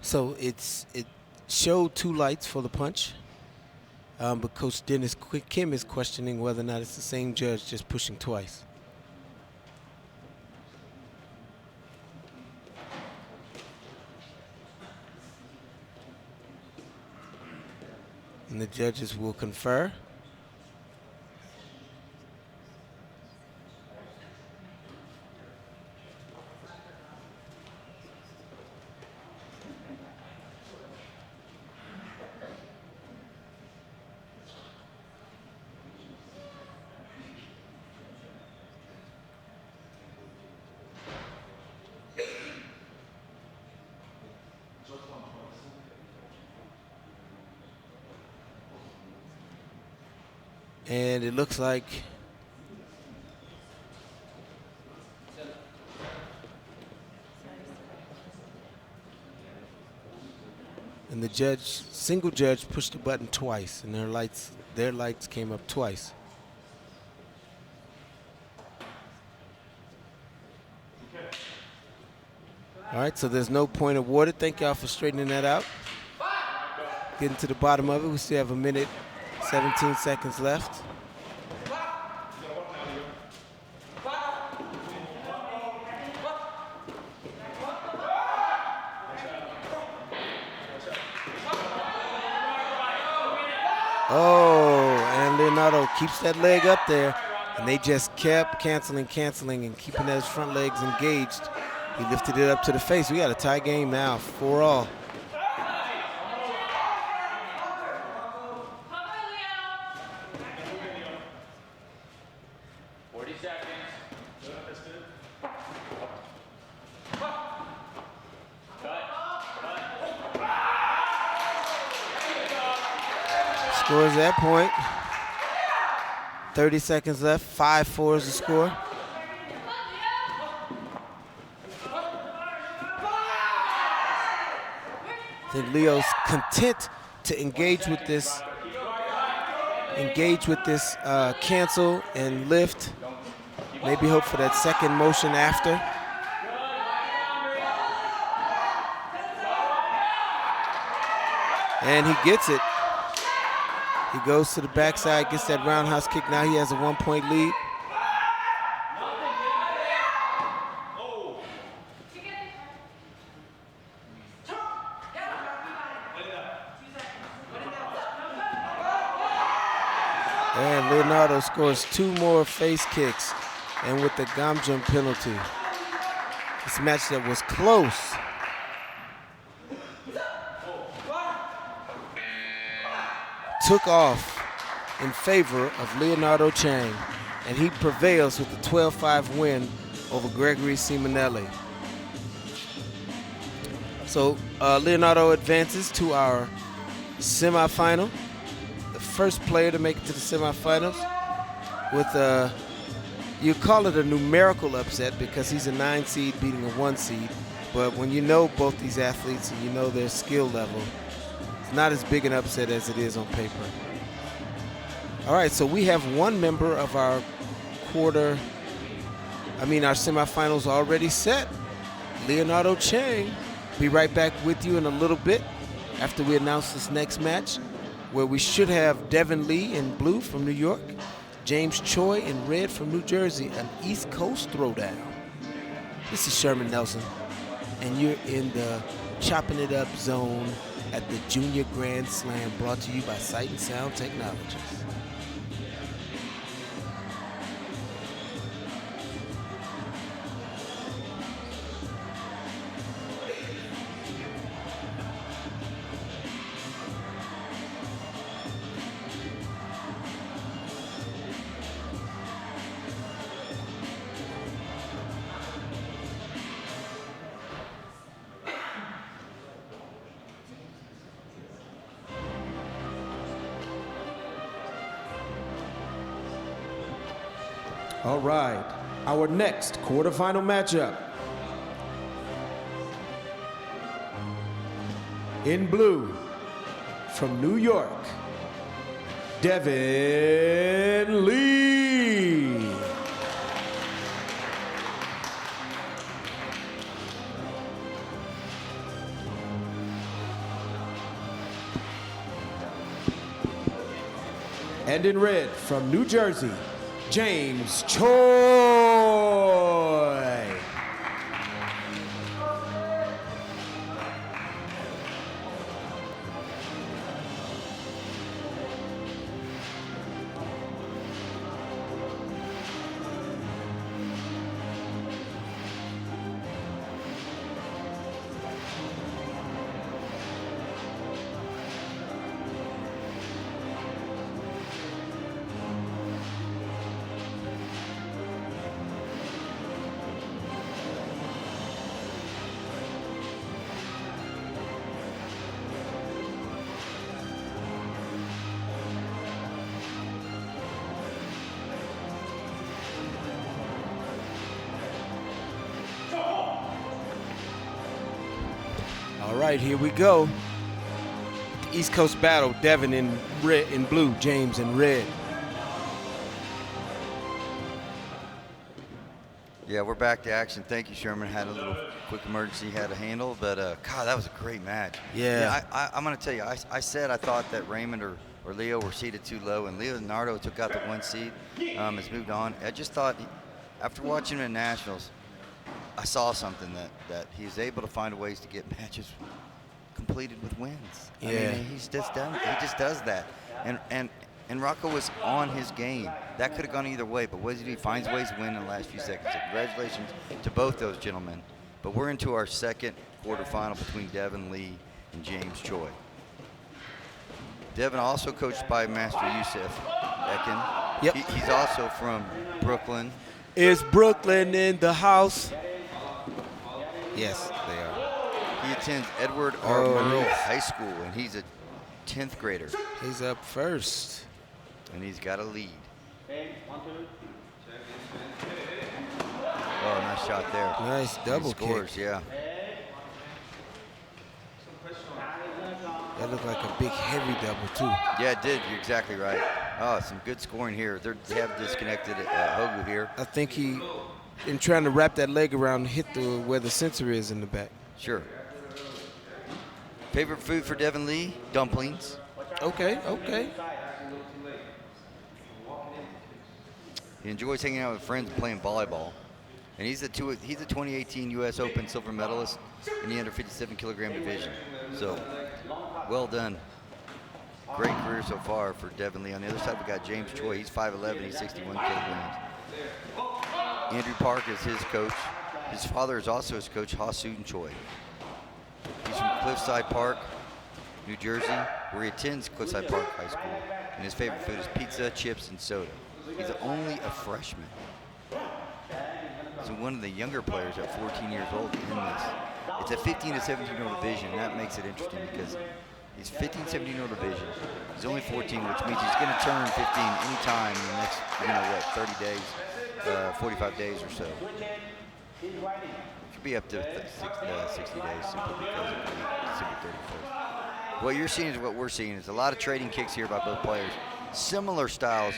So it showed 2 lights for the punch, but Coach Dennis Kim is questioning whether or not it's the same judge just pushing twice. And the judges will confer. And it looks like the single judge pushed the button twice, and their lights came up twice. All right, so there's no point awarded. Thank y'all for straightening that out. Getting to the bottom of it, we still have a minute, 17 seconds left. Oh, and Leonardo keeps that leg up there, and they just kept canceling, and keeping those front legs engaged. He lifted it up to the face. We got a tie game now, 4-all. Scores that point. 30 seconds left. 5-4 is the score. I think Leo's content to engage with this cancel and lift. Maybe hope for that second motion after. And he gets it. He goes to the backside, gets that roundhouse kick. Now he has a 1-point lead. And Leonardo scores 2 more face kicks, and with the Gamjum penalty. This match that was close. Took off in favor of Leonardo Chang, and he prevails with a 12-5 win over Gregory Ciminelli. So Leonardo advances to our semifinal. The first player to make it to the semifinals with you call it a numerical upset because he's a 9 seed beating a 1 seed. But when you know both these athletes and you know their skill level, it's not as big an upset as it is on paper. All right, so we have one member of our our semifinals already set. Leonardo Chang. Be right back with you in a little bit after we announce this next match, where we should have Devin Lee in blue from New York, James Choi in red from New Jersey, an East Coast throwdown. This is Sherman Nelson, and you're in the Chopping It Up zone at the Junior Grand Slam, brought to you by Sight and Sound Technologies. All right, our next quarterfinal matchup. In blue, from New York, Devin Lee. And in red, from New Jersey, James Choi. All right, here we go. The East Coast battle, Devin in red, in blue, James in red. Yeah, we're back to action. Thank you, Sherman. Had a little quick emergency had to handle, but God, that was a great match. Yeah. I'm going to tell you, I said I thought that Raymond or Leo were seated too low, and Leonardo took out the 1 seed, has moved on. I just thought, after watching him in Nationals, I saw something that he's able to find ways to get matches completed with wins. Yeah. I mean, he just does that. And Rocco was on his game. That could have gone either way, but what does he do? He finds ways to win in the last few seconds. So congratulations to both those gentlemen. But we're into our second quarterfinal between Devin Lee and James Choi. Devin also coached by Master Yusuf Ekin. Yep. He's also from Brooklyn. Is Brooklyn in the house? Yes, they are. He attends Edward R. Murrow yes. High School, and he's a 10th grader. He's up first. And he's got a lead. Oh, nice shot there. Nice double He scores, kick. yeah. That looked like a big heavy double too. Yeah, it did. You're exactly right. Oh, some good scoring here. They have disconnected Hogu here. I think he, in trying to wrap that leg around, hit where the sensor is in the back. Sure. Favorite food for Devin Lee? Dumplings. Okay, okay. He enjoys hanging out with friends and playing volleyball. And he's a 2018 U.S. Open silver medalist in the under 57 kilogram division. So, well done. Great career so far for Devin Lee. On the other side, we got James Choi. He's 5'11", he's 61 kilograms. Andrew Park is his coach. His father is also his coach, Ha-Soon Choi. He's from Cliffside Park, New Jersey, where he attends Cliffside Park High School. And his favorite food is pizza, chips, and soda. He's only a freshman. So one of the younger players at 14 years old in this. It's a 15 to 17-year-old division, and that makes it interesting because he's 15, 17-year-old division. He's only 14, which means he's going to turn 15 anytime in the next, 30 days, 45 days or so. Could be up to 60 days simply because of December 31st. What you're seeing is what we're seeing. Is a lot of trading kicks here by both players. Similar styles.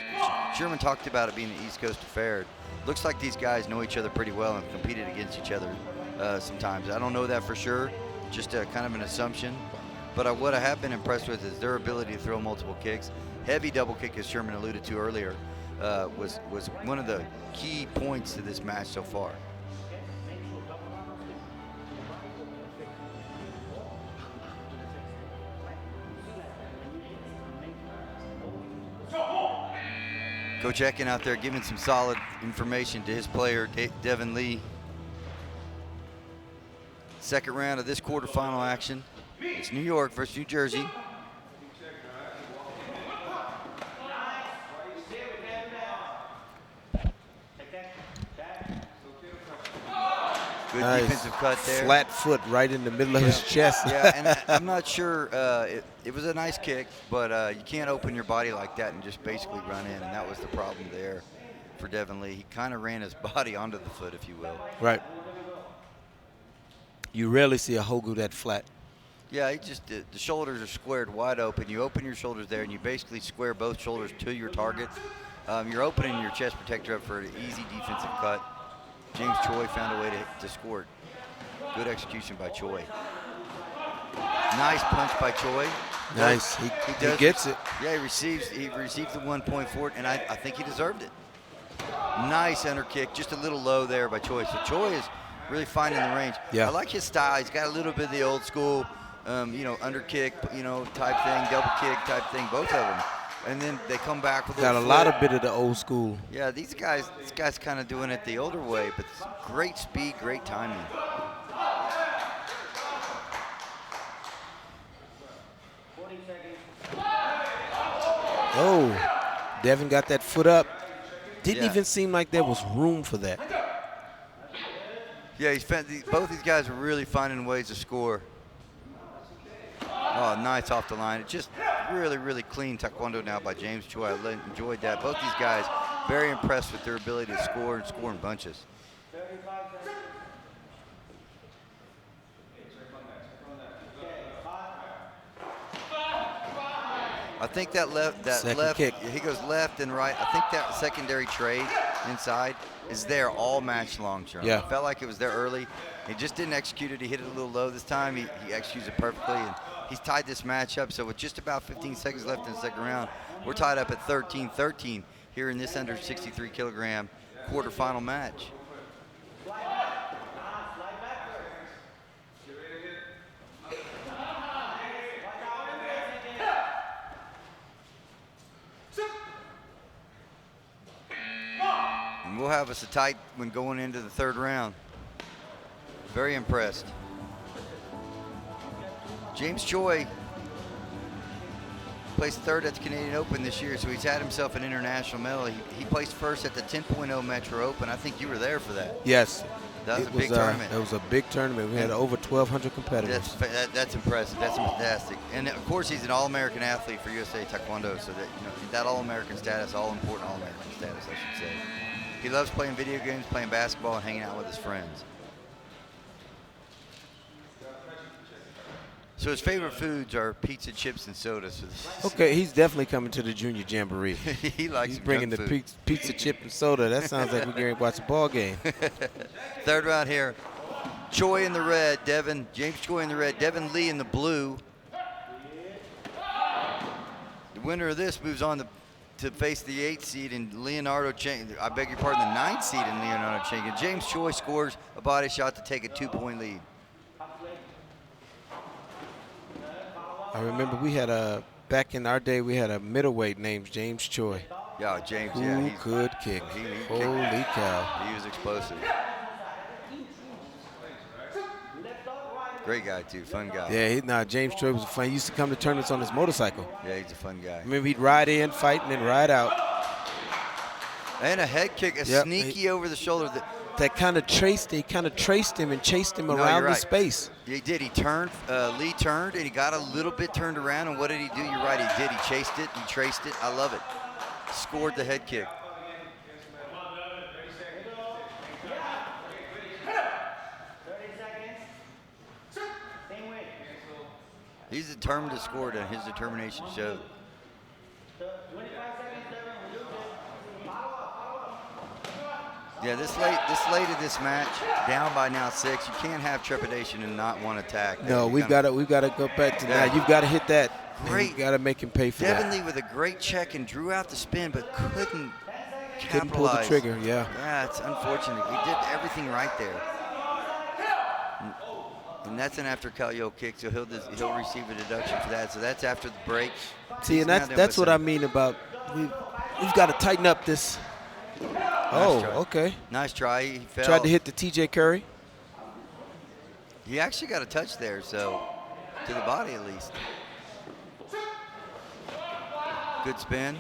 Sherman talked about it being an East Coast affair. Looks like these guys know each other pretty well and competed against each other sometimes. I don't know that for sure, just kind of an assumption. But what I have been impressed with is their ability to throw multiple kicks. Heavy double kick, as Sherman alluded to earlier, was one of the key points to this match so far. Coach Ekin out there giving some solid information to his player, Devin Lee. Second round of this quarterfinal action. It's New York versus New Jersey. Good nice defensive cut there. Flat foot right in the middle of his chest. Yeah, and I'm not sure, it was a nice kick, but you can't open your body like that and just basically run in, and that was the problem there for Devin Lee. He kind of ran his body onto the foot, if you will. Right. You rarely see a Hogu that flat. Yeah, he just the shoulders are squared wide open. You open your shoulders there, and you basically square both shoulders to your target. You're opening your chest protector up for an easy defensive cut. James Choi found a way to score it. Good execution by Choi. Nice punch by Choi. Nice. He gets it. Yeah, he receives the 1 point for it, and I think he deserved it. Nice under kick, just a little low there by Choi. So Choi is really finding the range. Yeah. I like his style. He's got a little bit of the old school, under kick, type thing, double kick type thing, both of them. And then they come back with got a lot of bit of the old school. Yeah, this guy's kind of doing it the older way, but great speed, great timing. Oh, Devin got that foot up. Didn't Yeah. even seem like there was room for that. Yeah, both these guys are really finding ways to score. Oh, nice off the line. It's just really, really clean taekwondo now by James Choi. I enjoyed that. Both these guys very impressed with their ability to score and score in bunches. I think that left kick. he goes left and right. I think that secondary trade inside is there all match long, Sherman. Yeah. I felt like it was there early. He just didn't execute it. He hit it a little low this time. He executes it perfectly, and he's tied this match up. So with just about 15 seconds left in the second round, we're tied up at 13-13 here in this under 63 kilogram quarterfinal match. And we'll have us a tight one going into the third round. Very impressed. James Choi placed third at the Canadian Open this year, so he's had himself an international medal. He placed first at the 10.0 Metro Open. I think you were there for that. Yes. That was a big tournament. It was a big tournament. We had over 1,200 competitors. That's impressive. That's fantastic. And of course, he's an All-American athlete for USA Taekwondo, so that that All-American status, all-important All-American status, I should say. He loves playing video games, playing basketball, and hanging out with his friends. So his favorite foods are pizza, chips, and soda. So Okay, he's definitely coming to the Junior Jamboree. he likes He's bringing the pizza, chip, and soda. That sounds like we're going to watch a ball game. Third round here. Choi in the red, James Choi in the red, Devin Lee in the blue. The winner of this moves on to face the 8th seed in Leonardo Chang. I beg your pardon, the 9th seed in Leonardo Chang. And James Choi scores a body shot to take a 2-point lead. I remember back in our day, we had a middleweight named James Choi. Yeah, James, Who could kick. Holy cow. He was explosive. Great guy, too. Fun guy. Yeah, James Choi was fun. He used to come to tournaments on his motorcycle. Yeah, he's a fun guy. I remember he'd ride in, fight, and then ride out. And a head kick, sneaky over the shoulder. That kind of traced him and chased him around the space. He did. He turned. Lee turned, and he got a little bit turned around. And what did he do? You're right. He did. He chased it. He traced it. I love it. Scored the head kick. He's determined to score it, and his determination showed. Yeah, this late in this match, down by now 6, you can't have trepidation and not want to attack. No, we've got to go back to that. You've got to hit that. Great. You've got to make him pay for Devin that. Lee with a great check and drew out the spin, but couldn't pull the trigger. Yeah. Yeah, it's unfortunate. He did everything right there. And that's an after Kalyo kick, so he'll receive a deduction for that. So that's after the break. See, and that's what I mean about we've got to tighten up this. Nice try. Okay. Nice try. He fell. Tried to hit the TJ Curry. He actually got a touch there, so to the body at least. Good spin.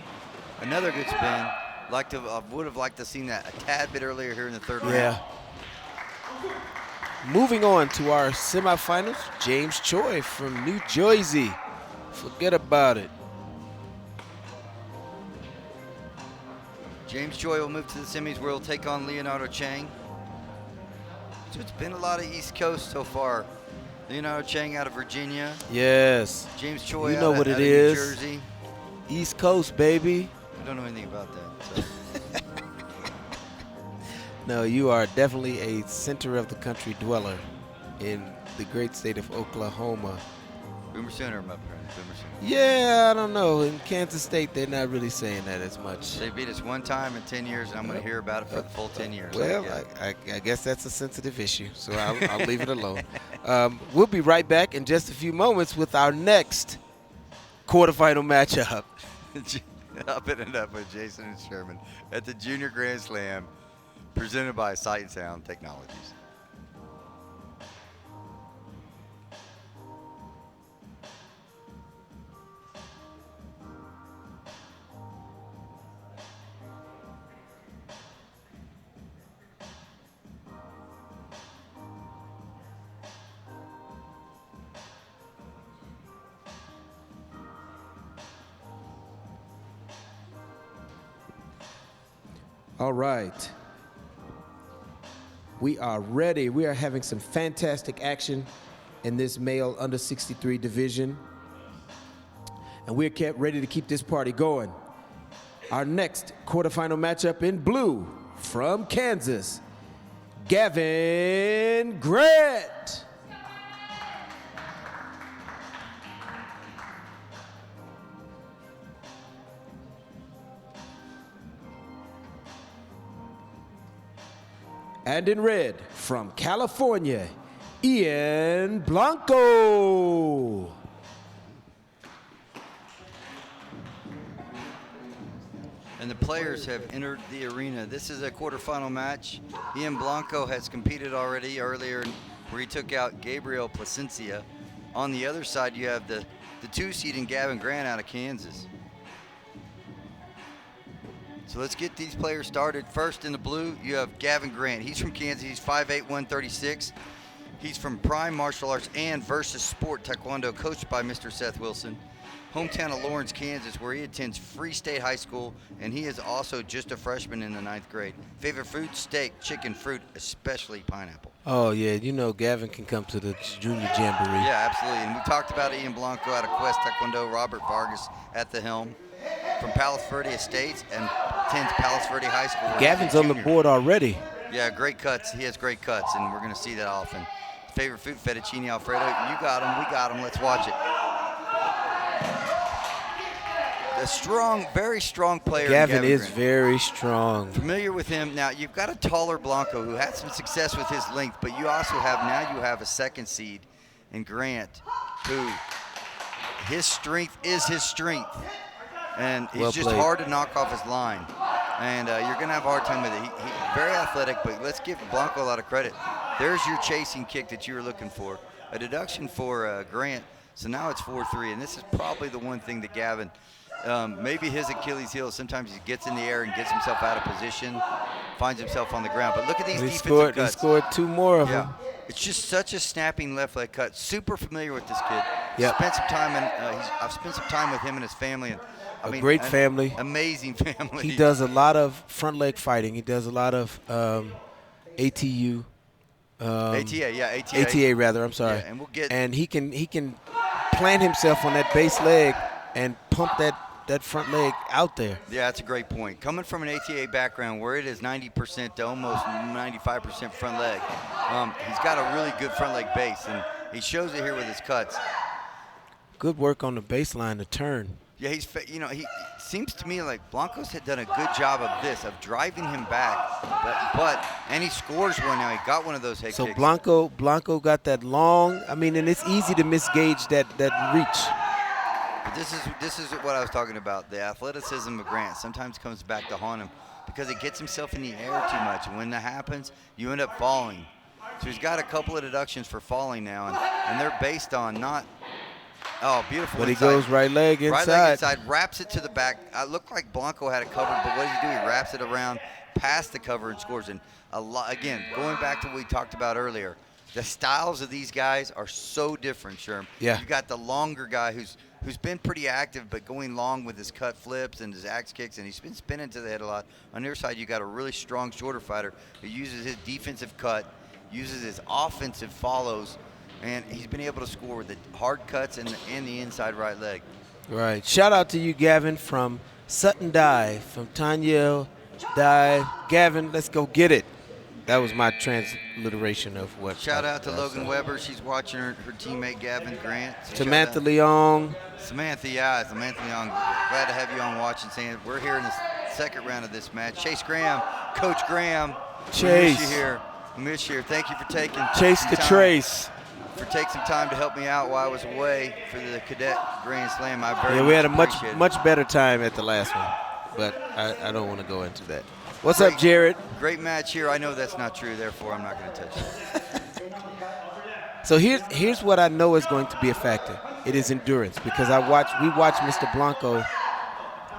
Another good spin. I would have liked to have seen that a tad bit earlier here in the third round. Yeah. Moving on to our semifinals, James Choi from New Jersey. Forget about it. James Choi will move to the semis where he'll take on Leonardo Chang. So it's been a lot of East Coast so far. Leonardo Chang out of Virginia. Yes. James Choi you know out what of it is. New Jersey. East Coast, baby. I don't know anything about that. So. No, you are definitely a center of the country dweller in the great state of Oklahoma. Boomer Sooner, my friend. Boomer Sooner. Yeah, I don't know. In Kansas State, they're not really saying that as much. They beat us one time in 10 years, and I'm going to hear about it for the full 10 years. Well, I guess that's a sensitive issue, so I'll leave it alone. We'll be right back in just a few moments with our next quarterfinal matchup. Up and up with Jason and Sherman at the Junior Grand Slam, presented by Sight and Sound Technologies. All right. We are ready. We are having some fantastic action in this male under 63 division. And we're kept ready to keep this party going. Our next quarterfinal matchup in blue from Kansas, Gavin Grant. And in red, from California, Ian Blanco. And the players have entered the arena. This is a quarterfinal match. Ian Blanco has competed already earlier where he took out Gabriel Placencia. On the other side, you have the 2 seed in Gavin Grant out of Kansas. So let's get these players started. First in the blue, you have Gavin Grant. He's from Kansas. He's 5'8", 136. He's from Prime Martial Arts and Versus Sport Taekwondo, coached by Mr. Seth Wilson. Hometown of Lawrence, Kansas, where he attends Free State High School, and he is also just a freshman in the 9th grade. Favorite food? Steak, chicken, fruit, especially pineapple. Oh, yeah, you know Gavin can come to the Junior Jamboree. Yeah, absolutely. And we talked about Ian Blanco out of Quest Taekwondo, Robert Vargas at the helm from Palos Verde Estates and attends Palos Verde High School. Gavin's on the board already. Yeah, great cuts. He has great cuts, and we're going to see that often. Favorite food? Fettuccine Alfredo. You got him. We got him. Let's watch it. A strong, very strong player. Gavin is Grant. very strong. Familiar with him. Now, you've got a taller Blanco who had some success with his length, but you also have, now you have a 2nd seed in Grant, who his strength is his strength. And he's just hard to knock off his line. And you're going to have a hard time with it. He's very athletic, but let's give Blanco a lot of credit. There's your chasing kick that you were looking for. A deduction for Grant, so now it's 4-3. And this is probably the one thing that Gavin, maybe his Achilles heel, sometimes he gets in the air and gets himself out of position, finds himself on the ground. But look at these defensive cuts. He scored 2 more of them. It's just such a snapping left leg cut. Super familiar with this kid. Yep. Spent some time I've spent some time with him and his family. And I mean, great family. Amazing family. He does a lot of front leg fighting. He does a lot of ATU. ATA rather. I'm sorry. Yeah, and he can plant himself on that base leg and pump that front leg out there. Yeah, that's a great point. Coming from an ATA background where it is 90% to almost 95% front leg, he's got a really good front leg base, and he shows it here with his cuts. Good work on the baseline to turn. Yeah, he seems to me like Blanco's had done a good job of this, of driving him back, and he scores one now. He got one of those head kicks. So Blanco got that long, and it's easy to misgauge that reach. But this is what I was talking about. The athleticism of Grant sometimes comes back to haunt him because he gets himself in the air too much, and when that happens, you end up falling. So he's got a couple of deductions for falling now, and they're based on not. Oh, beautiful. But inside. He goes right leg inside. Right leg inside, wraps it to the back. It looked like Blanco had it covered, but what does he do? He wraps it around past the cover and scores. And again, going back to what we talked about earlier, the styles of these guys are so different, Sherm. Yeah. You got the longer guy who's been pretty active, but going long with his cut flips and his axe kicks, and he's been spinning to the head a lot. On the other side, you got a really strong shorter fighter who uses his defensive cut, uses his offensive follows, and he's been able to score with the hard cuts and the inside right leg. Right. Shout out to you, Gavin, from Sutton Dye, from Tanya Dye. Gavin, let's go get it. That was my transliteration of what. Shout out to Logan Weber. She's watching her teammate Gavin Grant. So Samantha Leong. Samantha Leong. Glad to have you on watching. Saying we're here in the 2nd round of this match. Chase Graham, Coach Graham. Chase. We miss you here. We miss you here. Thank you for taking Chase the Trace. For taking some time to help me out while I was away for the Cadet Grand Slam. We had a much better time at the last one, but I don't want to go into that. What's up, Jared? Great match here. I know that's not true, therefore I'm not going to touch it. So here's what I know is going to be a factor. It is endurance, because we watched Mr. Blanco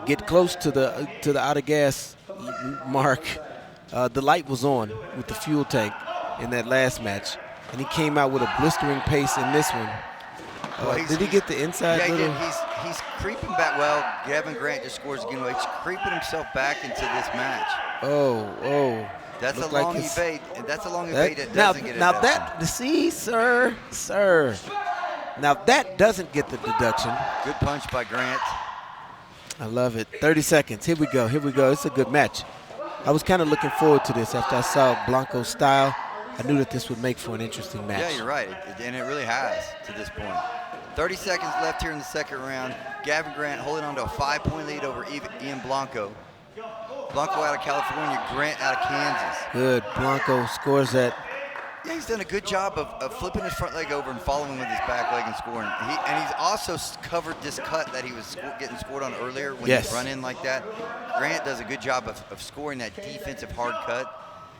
get close to the out of gas mark. The light was on with the fuel tank in that last match, and he came out with a blistering pace in this one. Did he get the inside? Yeah, he did. He's creeping back. Well, Gavin Grant just scores again. He's creeping himself back into this match. Oh. That's a long evade. That's a long evade that doesn't get it. Now sir. Now that doesn't get the deduction. Good punch by Grant. I love it. 30 seconds. Here we go. It's a good match. I was kind of looking forward to this after I saw Blanco's style. I knew that this would make for an interesting match. Yeah, you're right, and it really has to this point. 30 seconds left here in the 2nd round. Gavin Grant holding on to a 5-point lead over Ian Blanco. Blanco out of California, Grant out of Kansas. Good. Blanco scores that. Yeah, he's done a good job of flipping his front leg over and following with his back leg and scoring. And he's also covered this cut that he was getting scored on earlier when he run in like that. Grant does a good job of scoring that defensive hard cut.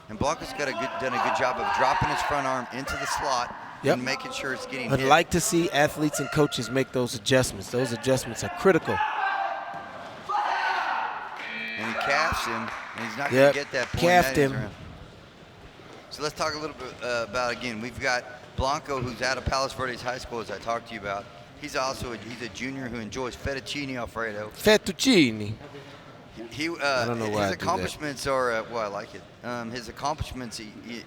And Blanco's done a good job of dropping his front arm into the slot and making sure it's getting I'd hit. like to see athletes and coaches make those adjustments. Those adjustments are critical. And he caps him, and he's not going to get that point. Capped him. So let's talk a little bit about, again, we've got Blanco, who's out of Palos Verdes High School, as I talked to you about. He's a junior who enjoys fettuccine Alfredo. Fettuccine. I don't know why his I do accomplishments are, well, I like it. His accomplishments, he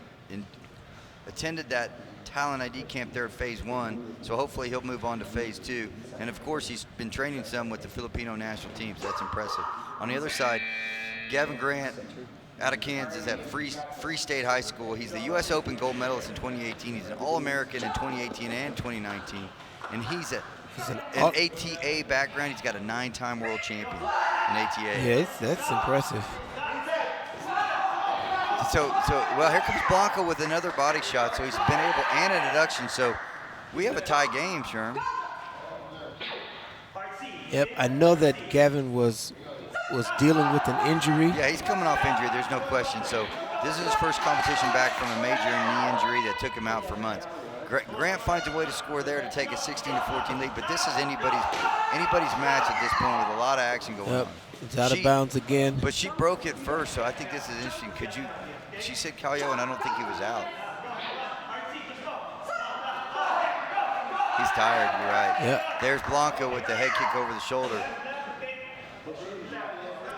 attended that talent ID camp there at phase 1, so hopefully he'll move on to phase 2. And of course, he's been training some with the Filipino national team, so that's impressive. On the other side, Gavin Grant out of Kansas at Free State High School. He's the U.S. Open gold medalist in 2018. He's an All-American in 2018 and 2019. And he's an ATA background. He's got a 9-time world champion in ATA. Yeah, that's impressive. So, well, here comes Blanco with another body shot. So he's been able, and an deduction. So we have a tie game, Sherm. Yep, I know that Gavin was dealing with an injury. Yeah, he's coming off injury. There's no question. So this is his first competition back from a major knee injury that took him out for months. Grant finds a way to score there to take a 16-14 lead, but this is anybody's match at this point with a lot of action going on. It's out of bounds again. But she broke it first, so I think this is interesting. She said Calio, and I don't think he was out. He's tired, you're right. Yep. There's Blanco with the head kick over the shoulder.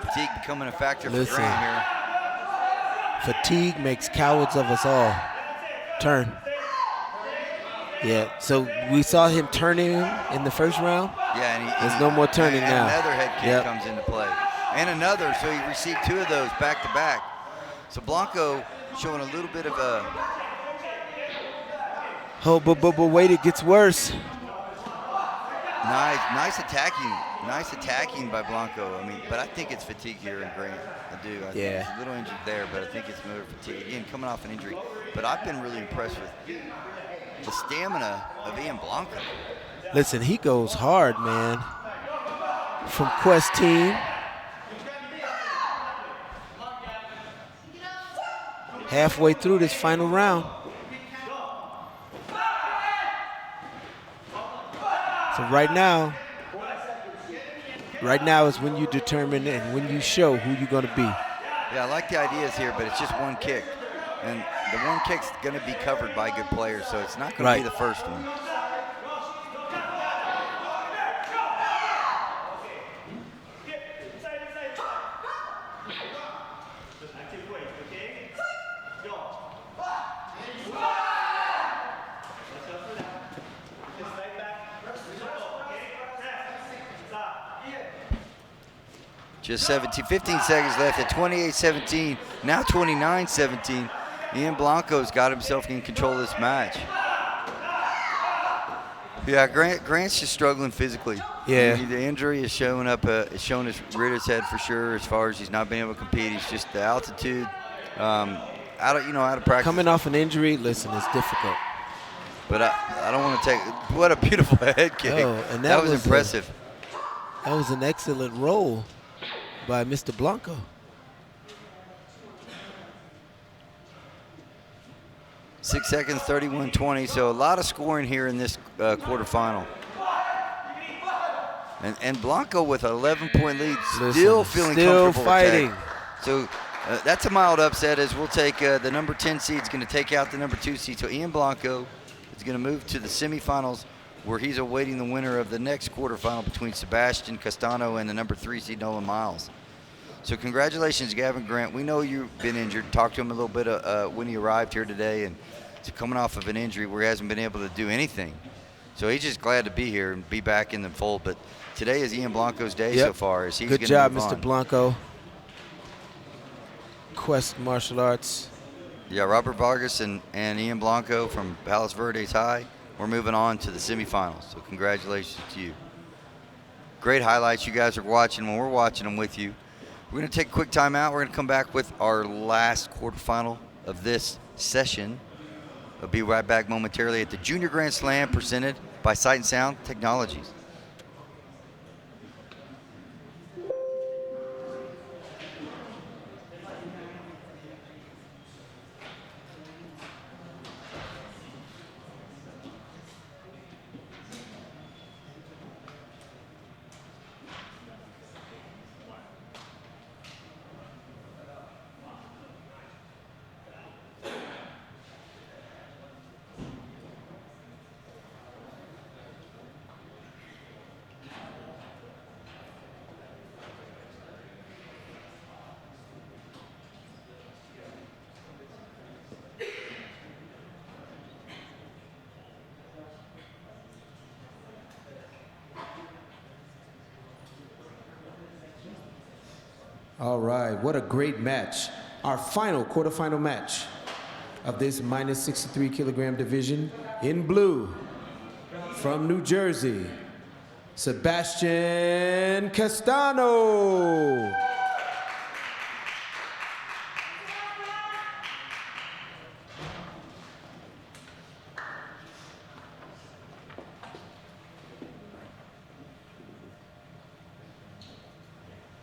Fatigue becoming a factor for Grant here. Fatigue makes cowards of us all. Turn. Yeah, so we saw him turning in the first round. Yeah, and there's no more turning now. Another head kick comes into play. And another, so he received 2 of those back to back. So Blanco showing a little bit of a... Oh, but wait, it gets worse. Nice attacking by Blanco. I mean, but I think it's fatigue here in Grant. I do. I think he's a little injured there, but I think it's more fatigue. Again, coming off an injury. But I've been really impressed with the stamina of Ian Blanco. Listen, he goes hard, man. From Quest Team. Halfway through this final round. So right now is when you determine and when you show who you're going to be. Yeah, I like the ideas here, but it's just one kick. And the one kick's going to be covered by good players, so it's not going to be the first one. Just 15 seconds left at 28-17, now 29-17. Ian Blanco's got himself in control of this match. Yeah, Grant's just struggling physically. Yeah. The injury is showing up, it's showing his reared his head for sure as far as he's not being able to compete. He's just the altitude, out of practice. Coming off an injury, listen, it's difficult. But I don't want to take, what a beautiful head kick. Oh, and that was impressive. That was an excellent roll by Mr. Blanco. Six seconds, 31-20, so a lot of scoring here in this quarterfinal. And Blanco with an 11-point lead, still feeling comfortable fighting. So that's a mild upset as we'll take the number 10 seed is going to take out the number 2 seed. So Ian Blanco is going to move to the semifinals where he's awaiting the winner of the next quarterfinal between Sebastian Castano and the number 3 seed Nolan Miles. So congratulations, Gavin Grant. We know you've been injured. Talked to him a little bit when he arrived here today, and he's coming off of an injury where he hasn't been able to do anything. So he's just glad to be here and be back in the fold. But today is Ian Blanco's day so far. As he's Good job, Mr. on. Blanco. Quest Martial Arts. Yeah, Robert Vargas and Ian Blanco from Palos Verdes High. We're moving on to the semifinals. So congratulations to you. Great highlights you guys are watching when we're watching them with you. We're going to take a quick timeout. We're going to come back with our last quarterfinal of this session. We'll be right back momentarily at the Junior Grand Slam presented by Sight and Sound Technologies. All right, what a great match. Our final quarterfinal match of this minus 63 kilogram division. In blue, from New Jersey, Sebastian Castano.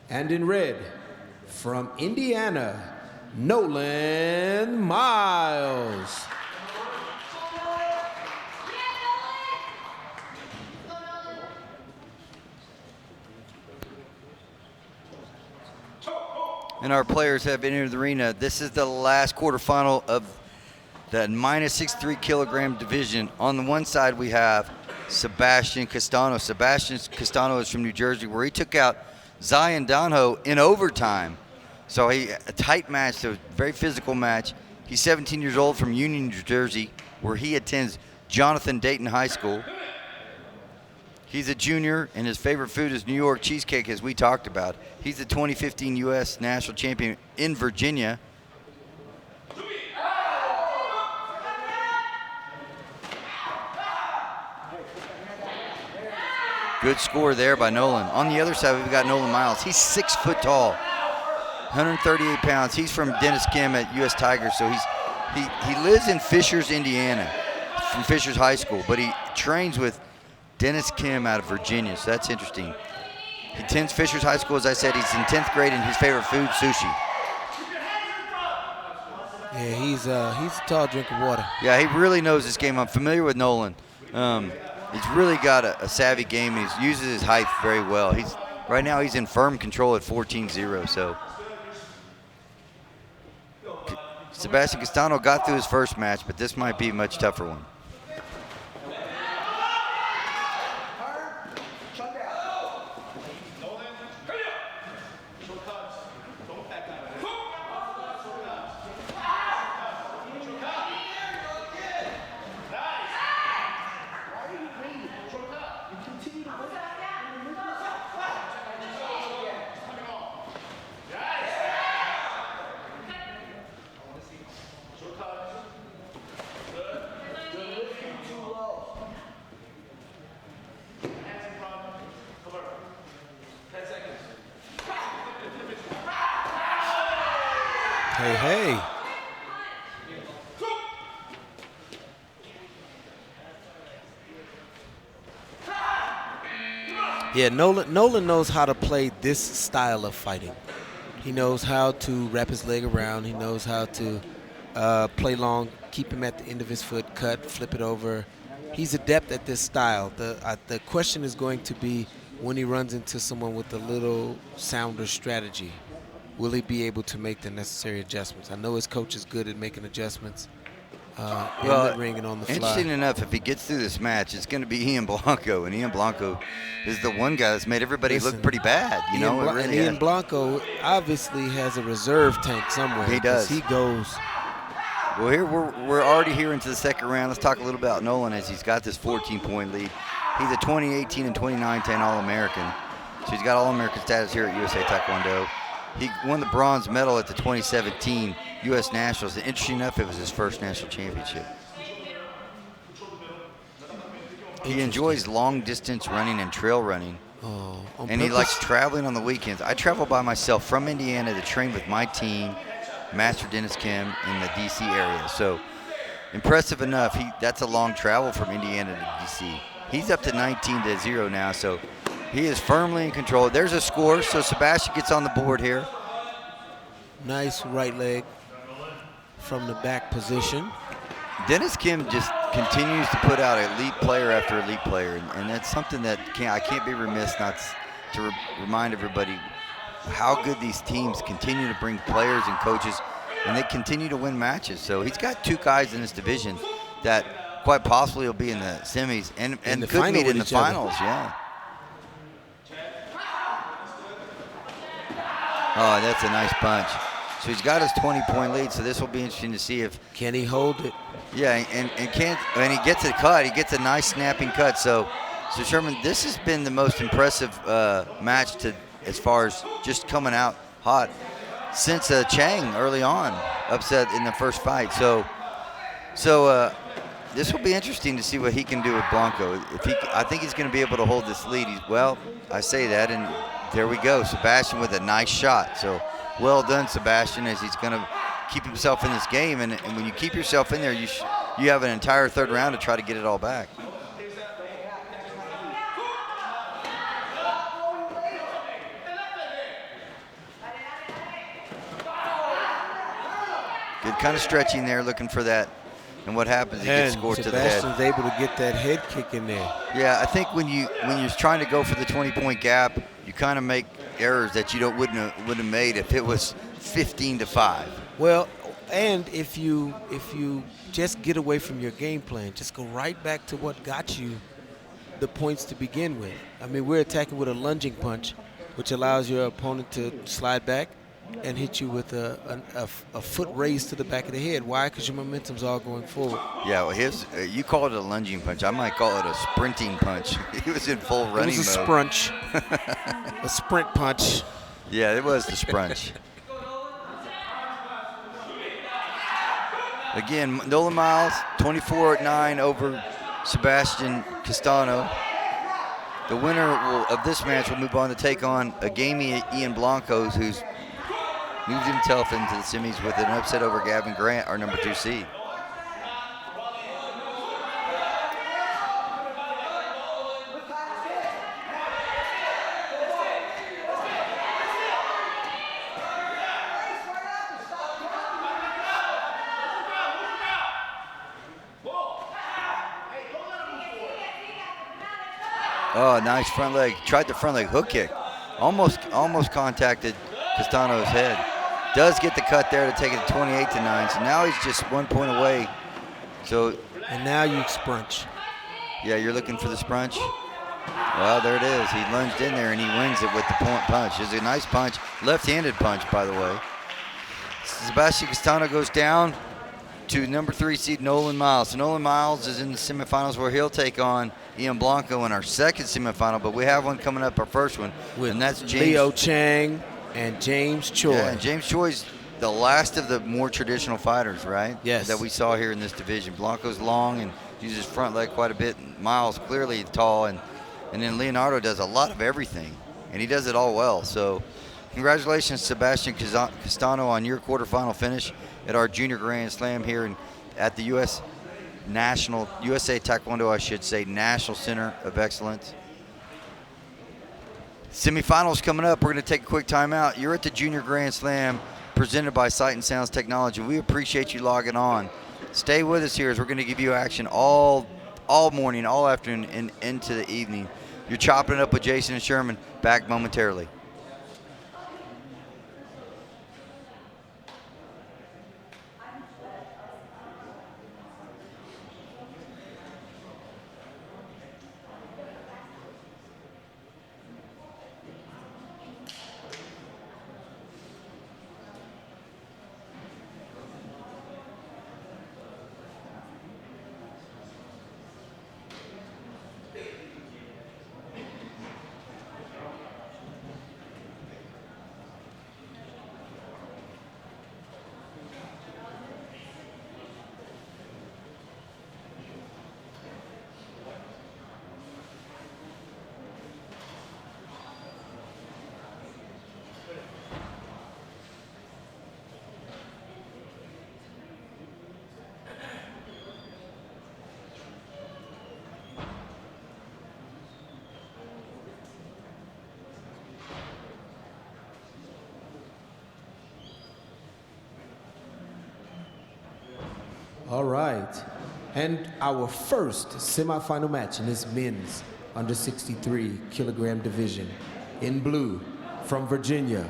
And in red, from Indiana, Nolan Miles. And our players have entered the arena. This is the last quarterfinal of the minus 63 kilogram division. On the one side, we have Sebastian Castano. Sebastian Castano is from New Jersey, where he took out Zion Donho in overtime. So a tight match, a very physical match. He's 17 years old from Union, New Jersey, where he attends Jonathan Dayton High School. He's a junior, and his favorite food is New York cheesecake, as we talked about. He's the 2015 U.S. national champion in Virginia. Good score there by Nolan. On the other side, we've got Nolan Miles. He's 6 foot tall, 138 pounds. He's from Dennis Kim at US Tigers, so he lives in Fishers, Indiana, from Fishers High School, but he trains with Dennis Kim out of Virginia, so that's interesting. He attends Fishers High School, as I said. He's in 10th grade, and his favorite food, sushi. Yeah, he's a tall drink of water. Yeah, he really knows this game. I'm familiar with Nolan. He's really got a savvy game. He uses his height very well. Right now he's in firm control at 14-0. So Sebastian Castano got through his first match, but this might be a much tougher one. Hey. Yeah, Nolan knows how to play this style of fighting. He knows how to wrap his leg around. He knows how to play long, keep him at the end of his foot, cut, flip it over. He's adept at this style. The question is going to be when he runs into someone with a little sounder strategy. Will he be able to make the necessary adjustments? I know his coach is good at making adjustments in the ring and on the fly. Interesting enough, if he gets through this match, it's going to be Ian Blanco, and Ian Blanco is the one guy that's made everybody look pretty bad. Ian Blanco obviously has a reserve tank somewhere. He does. He goes. Well, here we're already here into the second round. Let's talk a little about Nolan as he's got this 14-point lead. He's a 2018 and 2019 All-American, so he's got All-American status here at USA Taekwondo. He won the bronze medal at the 2017 U.S. Nationals. And interesting enough, it was his first national championship. He enjoys long distance running and trail running. And he likes traveling on the weekends. I travel by myself from Indiana to train with my team, Master Dennis Kim, in the D.C. area. So impressive enough. That's a long travel from Indiana to D.C. He's up to 19-0 now, so he is firmly in control. There's a score, so Sebastian gets on the board here. Nice right leg from the back position. Dennis Kim just continues to put out elite player after elite player, and that's something that I can't be remiss not to remind everybody how good these teams continue to bring players and coaches, and they continue to win matches. So he's got two guys in this division that quite possibly will be in the semis and could meet in the finals. Yeah. Oh, that's a nice punch. So he's got his 20-point lead, so this will be interesting to see if... Can he hold it? Yeah, and he gets a cut. He gets a nice snapping cut. So Sherman, this has been the most impressive match as far as just coming out hot since Chang early on upset in the first fight. So this will be interesting to see what he can do with Blanco. I think he's going to be able to hold this lead. I say that, and there we go. Sebastian with a nice shot. So well done, Sebastian, as he's going to keep himself in this game. And when you keep yourself in there, you have an entire third round to try to get it all back. Good kind of stretching there, looking for that. And what happens? He gets scored to the head. Sebastian's able to get that head kick in there. Yeah, I think when you're trying to go for the 20-point gap, you kind of make errors that you wouldn't have made if it was 15-5. Well, and if you just get away from your game plan, just go right back to what got you the points to begin with. I mean, we're attacking with a lunging punch, which allows your opponent to slide back and hit you with a foot raise to the back of the head. Why? Because your momentum's all going forward. Yeah, well, you call it a lunging punch. I might call it a sprinting punch. He was in full running mode. It was a sprunch, a sprint punch. Yeah, it was the sprunch. Again, Nolan Miles, 24-9 over Sebastian Castano. The winner of this match will move on to take on a gamey Ian Blanco, who's moved himself into the semis with an upset over Gavin Grant, our number 2 seed. Oh, nice front leg. Tried the front leg hook kick. Almost contacted Castano's head. Does get the cut there to take it to 28-9. So now he's just 1 point away. And now you sprunch. Yeah, you're looking for the sprunch. Well, there it is. He lunged in there and he wins it with the point punch. It's a nice punch. Left-handed punch, by the way. Sebastian Castano goes down to number 3 seed Nolan Miles. So Nolan Miles is in the semifinals where he'll take on Ian Blanco in our second semifinal, but we have one coming up, our first one, and that's James. Leo Chang and James Choi. Yeah, and James Choi's the last of the more traditional fighters, right? Yes. That we saw here in this division. Blanco's long and uses front leg quite a bit. Miles clearly tall, and then Leonardo does a lot of everything, and he does it all well. So congratulations, Sebastian Castano, on your quarterfinal finish at our Junior Grand Slam here at the USA Taekwondo, I should say, National Center of Excellence. Semifinals coming up. We're going to take a quick timeout. You're at the Junior Grand Slam presented by Sight and Sounds Technology. We appreciate you logging on. Stay with us here as we're going to give you action all morning, all afternoon, and into the evening. You're chopping it up with Jason and Sherman. Back momentarily. All right. And our first semifinal match in this men's under 63 kilogram division. In blue, from Virginia,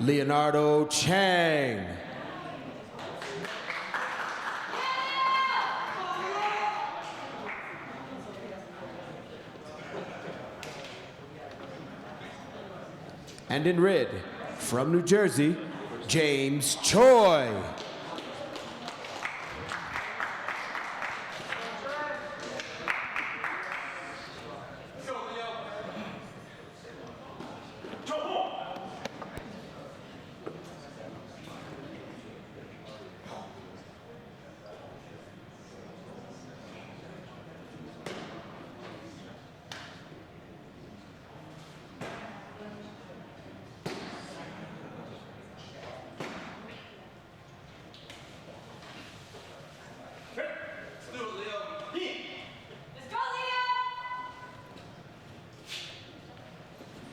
Leonardo Chang. And in red, from New Jersey, James Choi.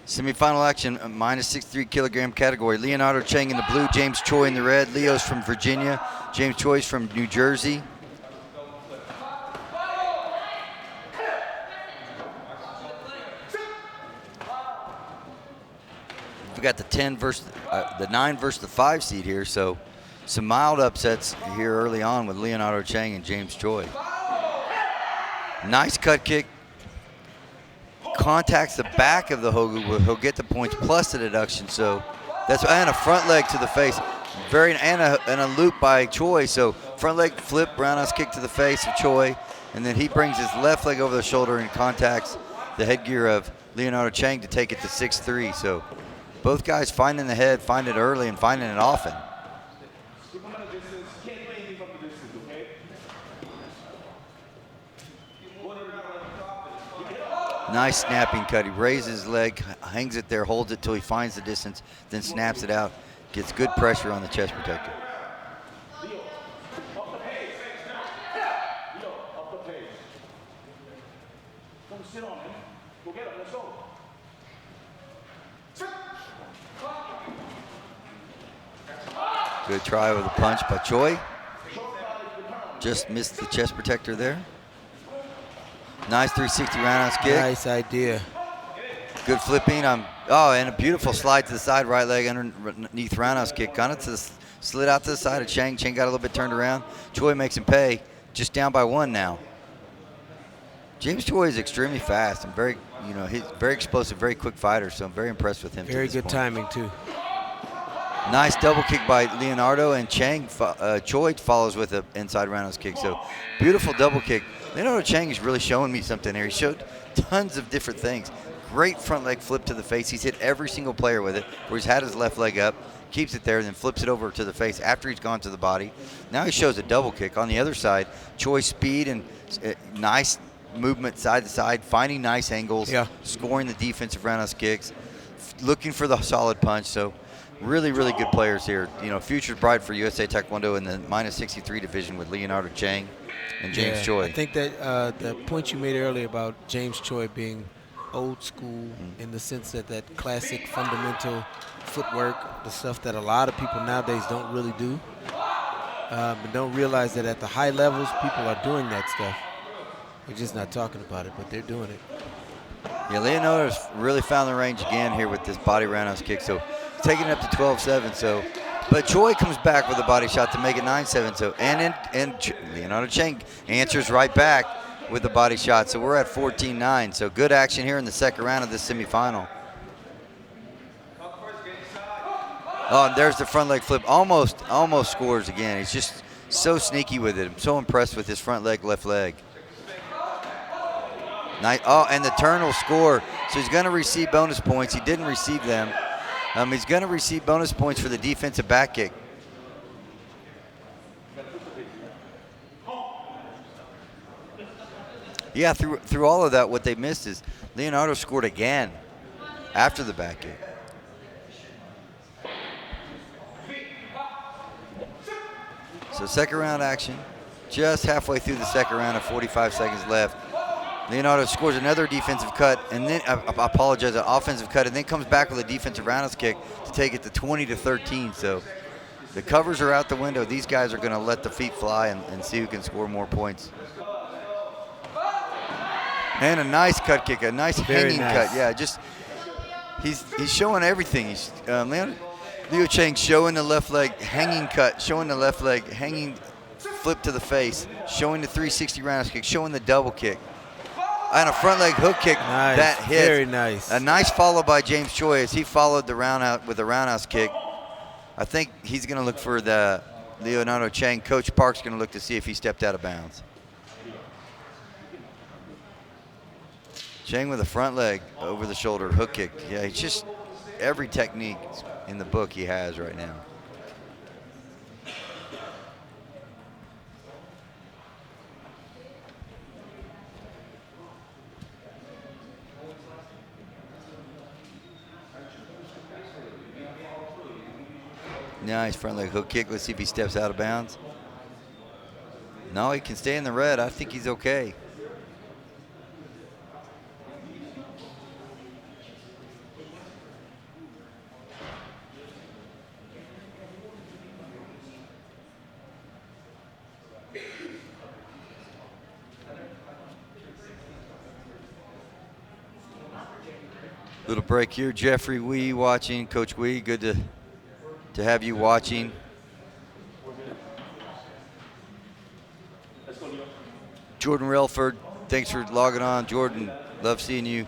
Semifinal action, minus 63 kilogram category. Leonardo Chang in the blue, James Choi in the red. Leo's from Virginia. James Choi's from New Jersey. We got the 10 versus the 9 versus the 5 seed here, so some mild upsets here early on with Leonardo Chang and James Choi. Nice cut kick. Contacts the back of the Hogu, where he'll get the points plus the deduction. So that's, and a front leg to the face, and a loop by Choi. So front leg flip, roundhouse kick to the face of Choi, and then he brings his left leg over the shoulder and contacts the headgear of Leonardo Chang to take it to 6-3. So both guys finding the head, finding it early, and finding it often. Nice snapping cut. He raises his leg, hangs it there, holds it till he finds the distance, then snaps it out. Gets good pressure on the chest protector. Good try with a punch by Choi. Just missed the chest protector there. Nice 360 roundhouse kick. Nice idea. Good flipping. And a beautiful slide to the side, right leg underneath roundhouse kick. Kind of slid out to the side of Chang. Chang got a little bit turned around. Choi makes him pay. Just down by 1 now. James Choi is extremely fast and he's very explosive, very quick fighter. So I'm very impressed with him. Very good timing too. Nice double kick by Leonardo, and Choi follows with an inside roundhouse kick. So beautiful double kick. Leonardo Chang is really showing me something here. He showed tons of different things. Great front leg flip to the face. He's hit every single player with it, where he's had his left leg up, keeps it there, and then flips it over to the face after he's gone to the body. Now he shows a double kick. On the other side, Choi's speed and nice movement side to side, finding nice angles, scoring the defensive roundhouse kicks, looking for the solid punch. So really, really good players here. Future's bright for USA Taekwondo in the minus 63 division with Leonardo Chang and James Choi. I think that the point you made earlier about James Choi being old school in the sense that classic fundamental footwork, the stuff that a lot of people nowadays don't really do, and don't realize that at the high levels, people are doing that stuff. They're just not talking about it, but they're doing it. Yeah, Leonardo's really found the range again here with this body roundhouse kick. So taking it up to 12-7. But Choi comes back with a body shot to make it 9-7. So and Leonardo Chang answers right back with the body shot. So we're at 14-9. So good action here in the second round of this semifinal. Oh, and there's the front leg flip. Almost scores again. He's just so sneaky with it. I'm so impressed with his front leg, left leg. Nice. Oh, and the turn will score. So he's going to receive bonus points. He didn't receive them. He's going to receive bonus points for the defensive back kick. Yeah, through all of that, what they missed is Leonardo scored again after the back kick. So second round action, just halfway through the second round of 45 seconds left. Leonardo scores another defensive cut, and then, I apologize, an offensive cut, and then comes back with a defensive roundhouse kick to take it to 20-13. So the covers are out the window. These guys are going to let the feet fly and see who can score more points. And a nice cut kick, a nice hanging cut. Yeah, just he's showing everything. Leo Chang showing the left leg hanging cut, showing the left leg hanging flip to the face, showing the 360 roundhouse kick, showing the double kick. And a front leg hook kick that hit. Very nice. A nice follow by James Choi as he followed the roundhouse with the roundhouse kick. I think he's going to look for the Leonardo Chang. Coach Park's going to look to see if he stepped out of bounds. Chang with a front leg over the shoulder hook kick. Yeah, he's just every technique in the book he has right now. Nice front leg hook kick. Let's see if he steps out of bounds. No, he can stay in the red. I think he's okay. Little break here. Jeffrey Wee watching. Coach Wee, good to have you watching. Jordan Relford, thanks for logging on. Jordan, love seeing you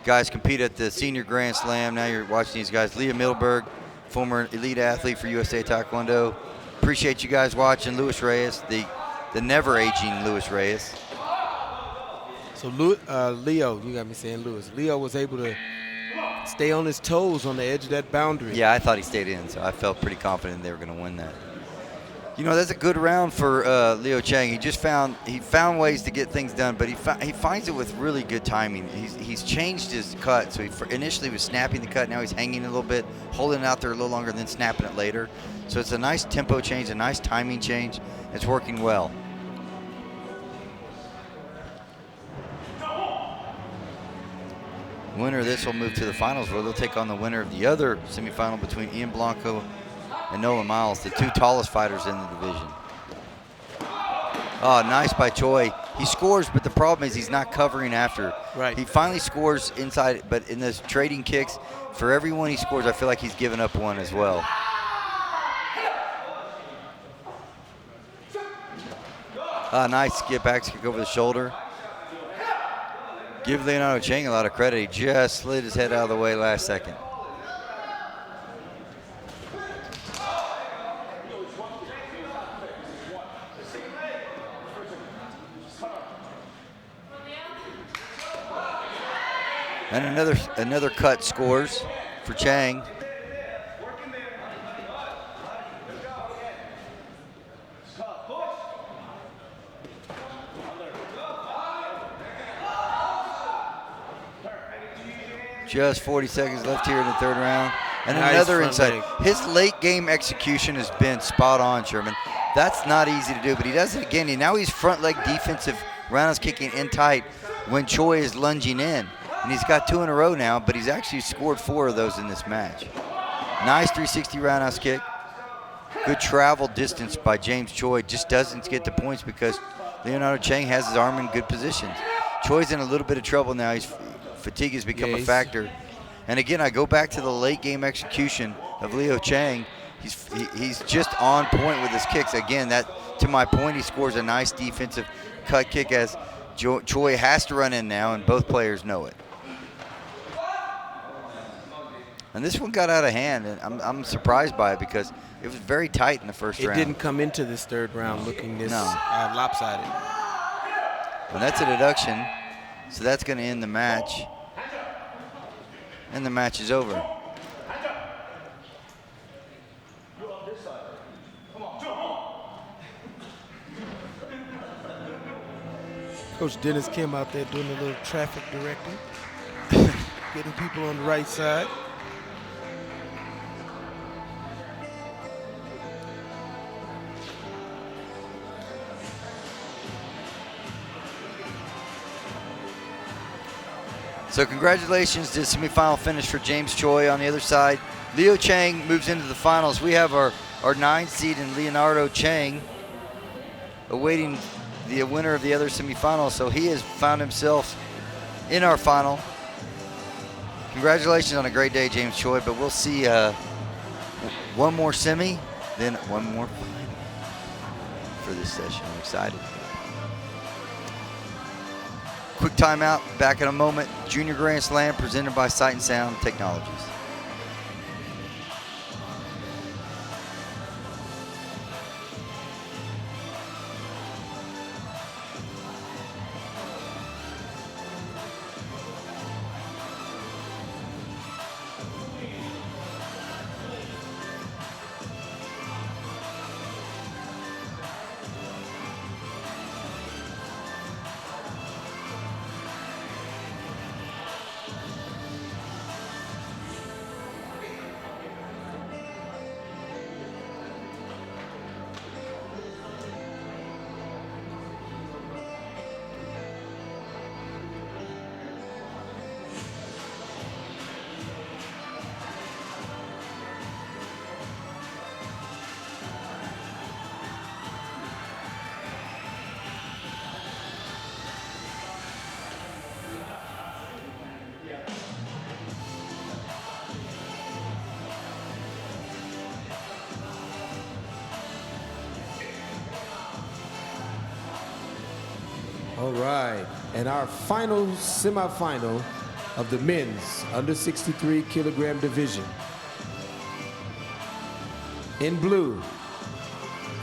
guys compete at the Senior Grand Slam. Now you're watching these guys. Leah Middleberg, former elite athlete for USA Taekwondo. Appreciate you guys watching. Luis Reyes, the never-aging Luis Reyes. So Leo, you got me saying Lewis. Leo was able to stay on his toes on the edge of that boundary. Yeah, I thought he stayed in, so I felt pretty confident they were going to win that. You know, that's a good round for Leo Chang. He found ways to get things done, but he finds it with really good timing. He's changed his cut. So he initially was snapping the cut. Now he's hanging a little bit, holding it out there a little longer, then snapping it later. So it's a nice tempo change, a nice timing change. It's working well. Winner of this will move to the finals, where they'll take on the winner of the other semifinal between Ian Blanco and Nolan Miles, the two tallest fighters in the division. Oh, nice by Choi. He scores, but the problem is he's not covering after. Right. He finally scores inside, but in those trading kicks, for every one he scores, I feel like he's given up one as well. Nice skip back kick over the shoulder. Give Leonardo Chang a lot of credit. He just slid his head out of the way last second. And another cut scores for Chang. Just 40 seconds left here in the third round. And nice another inside. leg. His late game execution has been spot on, Sherman. That's not easy to do, but he does it again. And now he's front leg defensive roundhouse kicking in tight when Choi is lunging in. And he's got 2 in a row now, but he's actually scored 4 of those in this match. Nice 360 roundhouse kick. Good travel distance by James Choi. Just doesn't get the points because Leonardo Chang has his arm in good positions. Choi's in a little bit of trouble now. Fatigue has become a factor. And again, I go back to the late game execution of Leo Chang. He's just on point with his kicks. Again, that to my point, he scores a nice defensive cut kick as Choi has to run in now, and both players know it. And this one got out of hand, and I'm surprised by it because it was very tight in the first round. It didn't come into this third round looking this lopsided. And that's a deduction, so that's going to end the match. And the match is over. Coach Dennis Kim out there doing a little traffic directing, getting people on the right side. So congratulations to the semifinal finish for James Choi. On the other side, Leo Chang moves into the finals. We have our 9th seed in Leonardo Chang awaiting the winner of the other semifinal. So he has found himself in our final. Congratulations on a great day, James Choi, but we'll see one more semi, then one more final for this session. I'm excited. Quick timeout, back in a moment. Junior Grand Slam presented by Sight and Sound Technologies. All right, and our final semifinal of the men's under 63 kilogram division. In blue,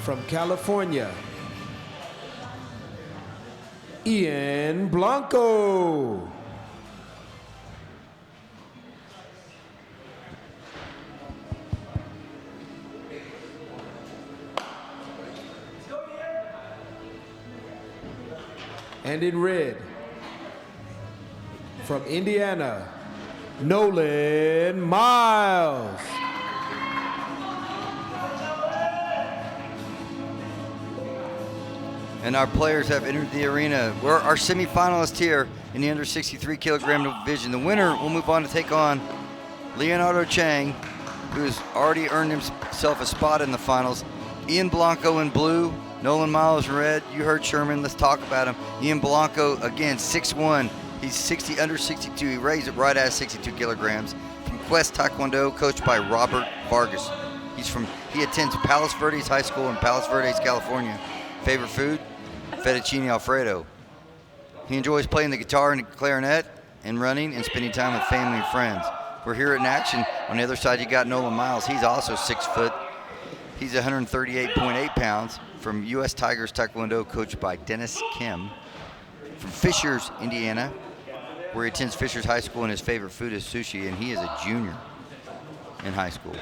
from California, Ian Blanco. And in red, from Indiana, Nolan Miles. And our players have entered the arena. We're our semifinalists here in the under 63 kilogram division. The winner will move on to take on Leonardo Chang, who has already earned himself a spot in the finals. Ian Blanco in blue, Nolan Miles in red. You heard Sherman, let's talk about him. Ian Blanco, again, 6'1". He's under 62. He raised it right at 62 kilograms. From Quest Taekwondo, coached by Robert Vargas. He attends Palos Verdes High School in Palos Verdes, California. Favorite food? Fettuccine Alfredo. He enjoys playing the guitar and clarinet and running and spending time with family and friends. We're here in action. On the other side, you got Nolan Miles. He's also 6 foot. He's 138.8 pounds. From U.S. Tigers Taekwondo, coached by Dennis Kim. From Fishers, Indiana, where he attends Fishers High School, and his favorite food is sushi, and he is a junior in high school.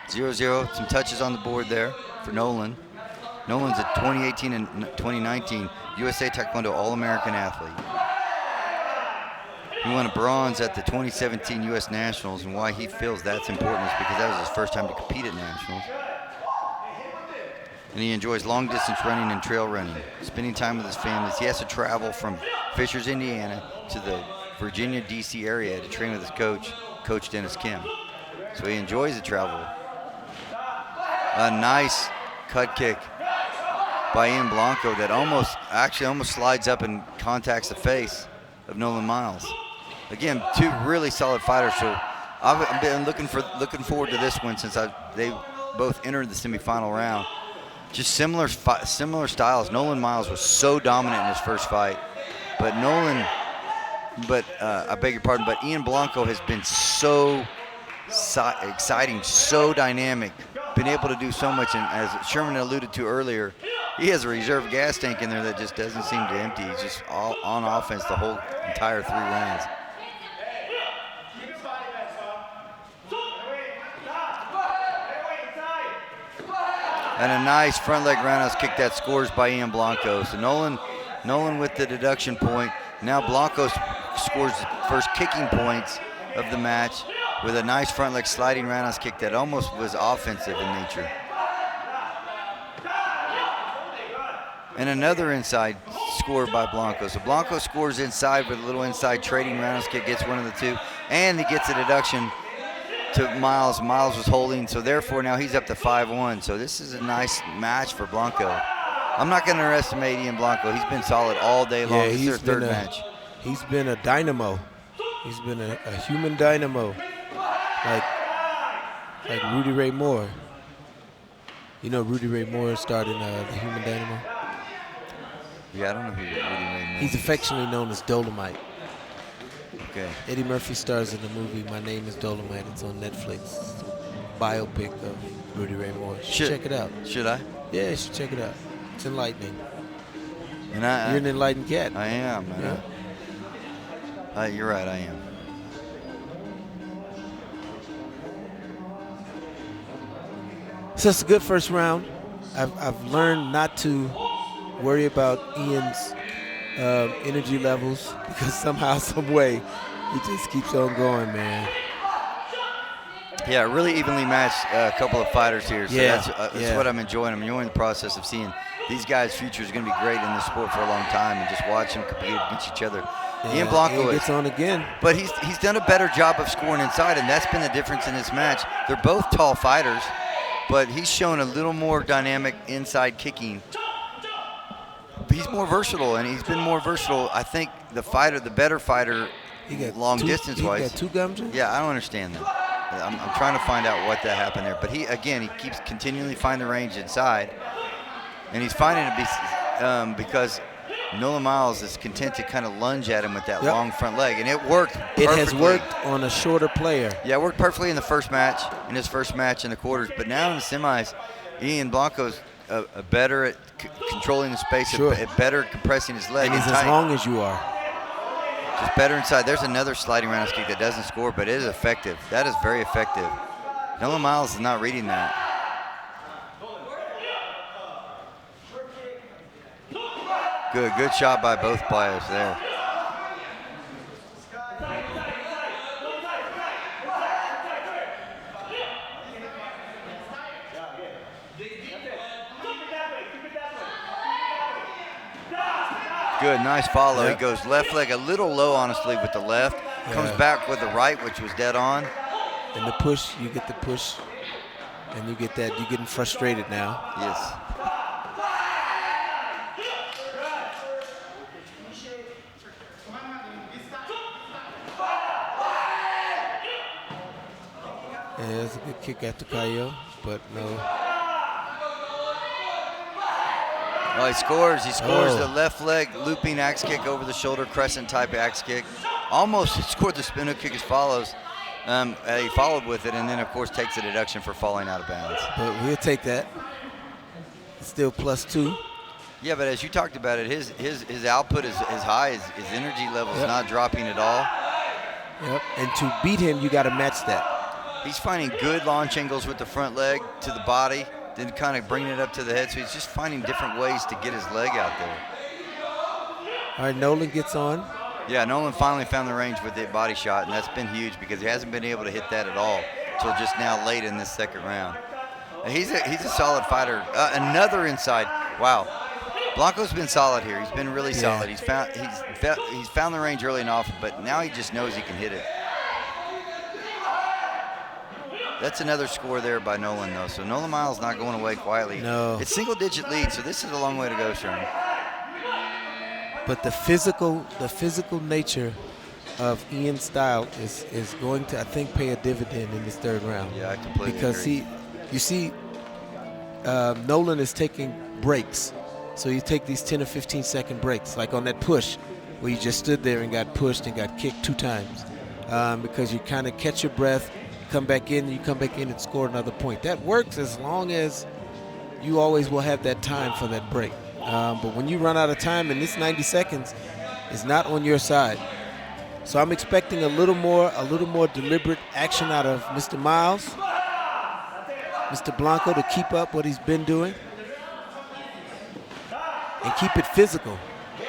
0-0, some touches on the board there for Nolan. Nolan's a 2018 and 2019 USA Taekwondo All-American athlete. He won a bronze at the 2017 U.S. Nationals, and why he feels that's important is because that was his first time to compete at Nationals. And he enjoys long distance running and trail running, spending time with his family. He has to travel from Fishers, Indiana to the Virginia, D.C. area to train with his coach, Coach Dennis Kim. So he enjoys the travel. A nice cut kick by Ian Blanco that almost slides up and contacts the face of Nolan Miles. Again, two really solid fighters. So I've been looking forward to this one since they both entered the semifinal round. Just similar styles. Nolan Miles was so dominant in his first fight, but I beg your pardon, but Ian Blanco has been so exciting, so dynamic, been able to do so much, and as Sherman alluded to earlier, he has a reserve gas tank in there that just doesn't seem to empty. He's just all on offense the whole entire 3 rounds. And a nice front leg roundhouse kick that scores by Ian Blanco. So Nolan with the deduction point. Now Blanco scores the first kicking points of the match with a nice front leg sliding roundhouse kick that almost was offensive in nature. And another inside score by Blanco. So Blanco scores inside with a little inside trading roundhouse kick, gets one of the two, and he gets a deduction to Miles. Miles was holding, so therefore now he's up to 5-1. So this is a nice match for Blanco. I'm not going to underestimate Ian Blanco. He's been solid all day long. This is their third match. He's been a dynamo. He's been a human dynamo, like Rudy Ray Moore. You know Rudy Ray Moore started the Human Dynamo? Yeah, I don't know who Rudy Ray Moore is. He's affectionately known as Dolomite. Okay. Eddie Murphy stars in the movie My Name is Dolomite. It's on Netflix. It's a biopic of Rudy Ray Moore. You should check it out. Should I? Yeah, you should check it out. It's enlightening. And You're an enlightened cat. I am. Yeah. You're right, I am. So it's a good first round. I've learned not to worry about Ian's energy levels because somehow, some way, he just keeps on going, man. Yeah, really evenly matched couple of fighters here. So yeah, that's what I'm enjoying. I'm enjoying the process of seeing these guys' future is going to be great in this sport for a long time, and just watch them compete against each other. Yeah, Ian Blanco gets on again, but he's done a better job of scoring inside, and that's been the difference in this match. They're both tall fighters, but he's shown a little more dynamic inside kicking. He's more versatile, and he's been more versatile. I think the better fighter, long distance wise. He got 2 gums? Yeah, I don't understand that. I'm trying to find out what that happened there. But he keeps continually finding the range inside, and he's finding it because Nolan Miles is content to kind of lunge at him with that long front leg, and it worked perfectly. It has worked on a shorter player. Yeah, it worked perfectly in the first match, in his first match in the quarters, but now in the semis, Ian Blanco's better at controlling the space, better at compressing his leg. And he's as long as you are. Just better inside. There's another sliding roundhouse kick that doesn't score, but it is effective. That is very effective. Nolan Miles is not reading that. Good shot by both players there. Good, nice follow. Yep. He goes left leg a little low, honestly, with the left. Comes back with the right, which was dead on. And the push, you get the push, and you get that. You're getting frustrated now. Yes. Yeah, it's a good kick after Cayo, but no. Oh, he scores. He scores the left leg looping axe kick over the shoulder, crescent type axe kick. Almost scored the spin hook kick as follows. He followed with it, and then of course takes a deduction for falling out of bounds. But we'll take that. It's still +2. Yeah, but as you talked about it, his output is high. His energy level is not dropping at all. Yep. And to beat him, you got to match that. He's finding good launch angles with the front leg to the body, then kind of bringing it up to the head. So he's just finding different ways to get his leg out there. All right, Nolan gets on. Yeah, Nolan finally found the range with the body shot, and that's been huge because he hasn't been able to hit that at all until just now late in this second round. And he's a solid fighter. Another inside. Wow. Blanco's been solid here. He's been really solid. He's found the range early and often, but now he just knows he can hit it. That's another score there by Nolan, though. So Nolan Miles not going away quietly. No. It's single-digit lead, so this is a long way to go, Sherman. But the physical nature of Ian's style is going to, I think, pay a dividend in this third round. Yeah, I completely because agree. you see, Nolan is taking breaks. So you take these 10 or 15 second breaks, like on that push, where you just stood there and got pushed and got kicked 2 times, because you kind of catch your breath, come back in, and you come back in and score another point. That works as long as you always will have that time for that break. But when you run out of time, and this 90 seconds is not on your side. So I'm expecting a little more deliberate action out of Mr. Miles, Mr. Blanco, to keep up what he's been doing and keep it physical.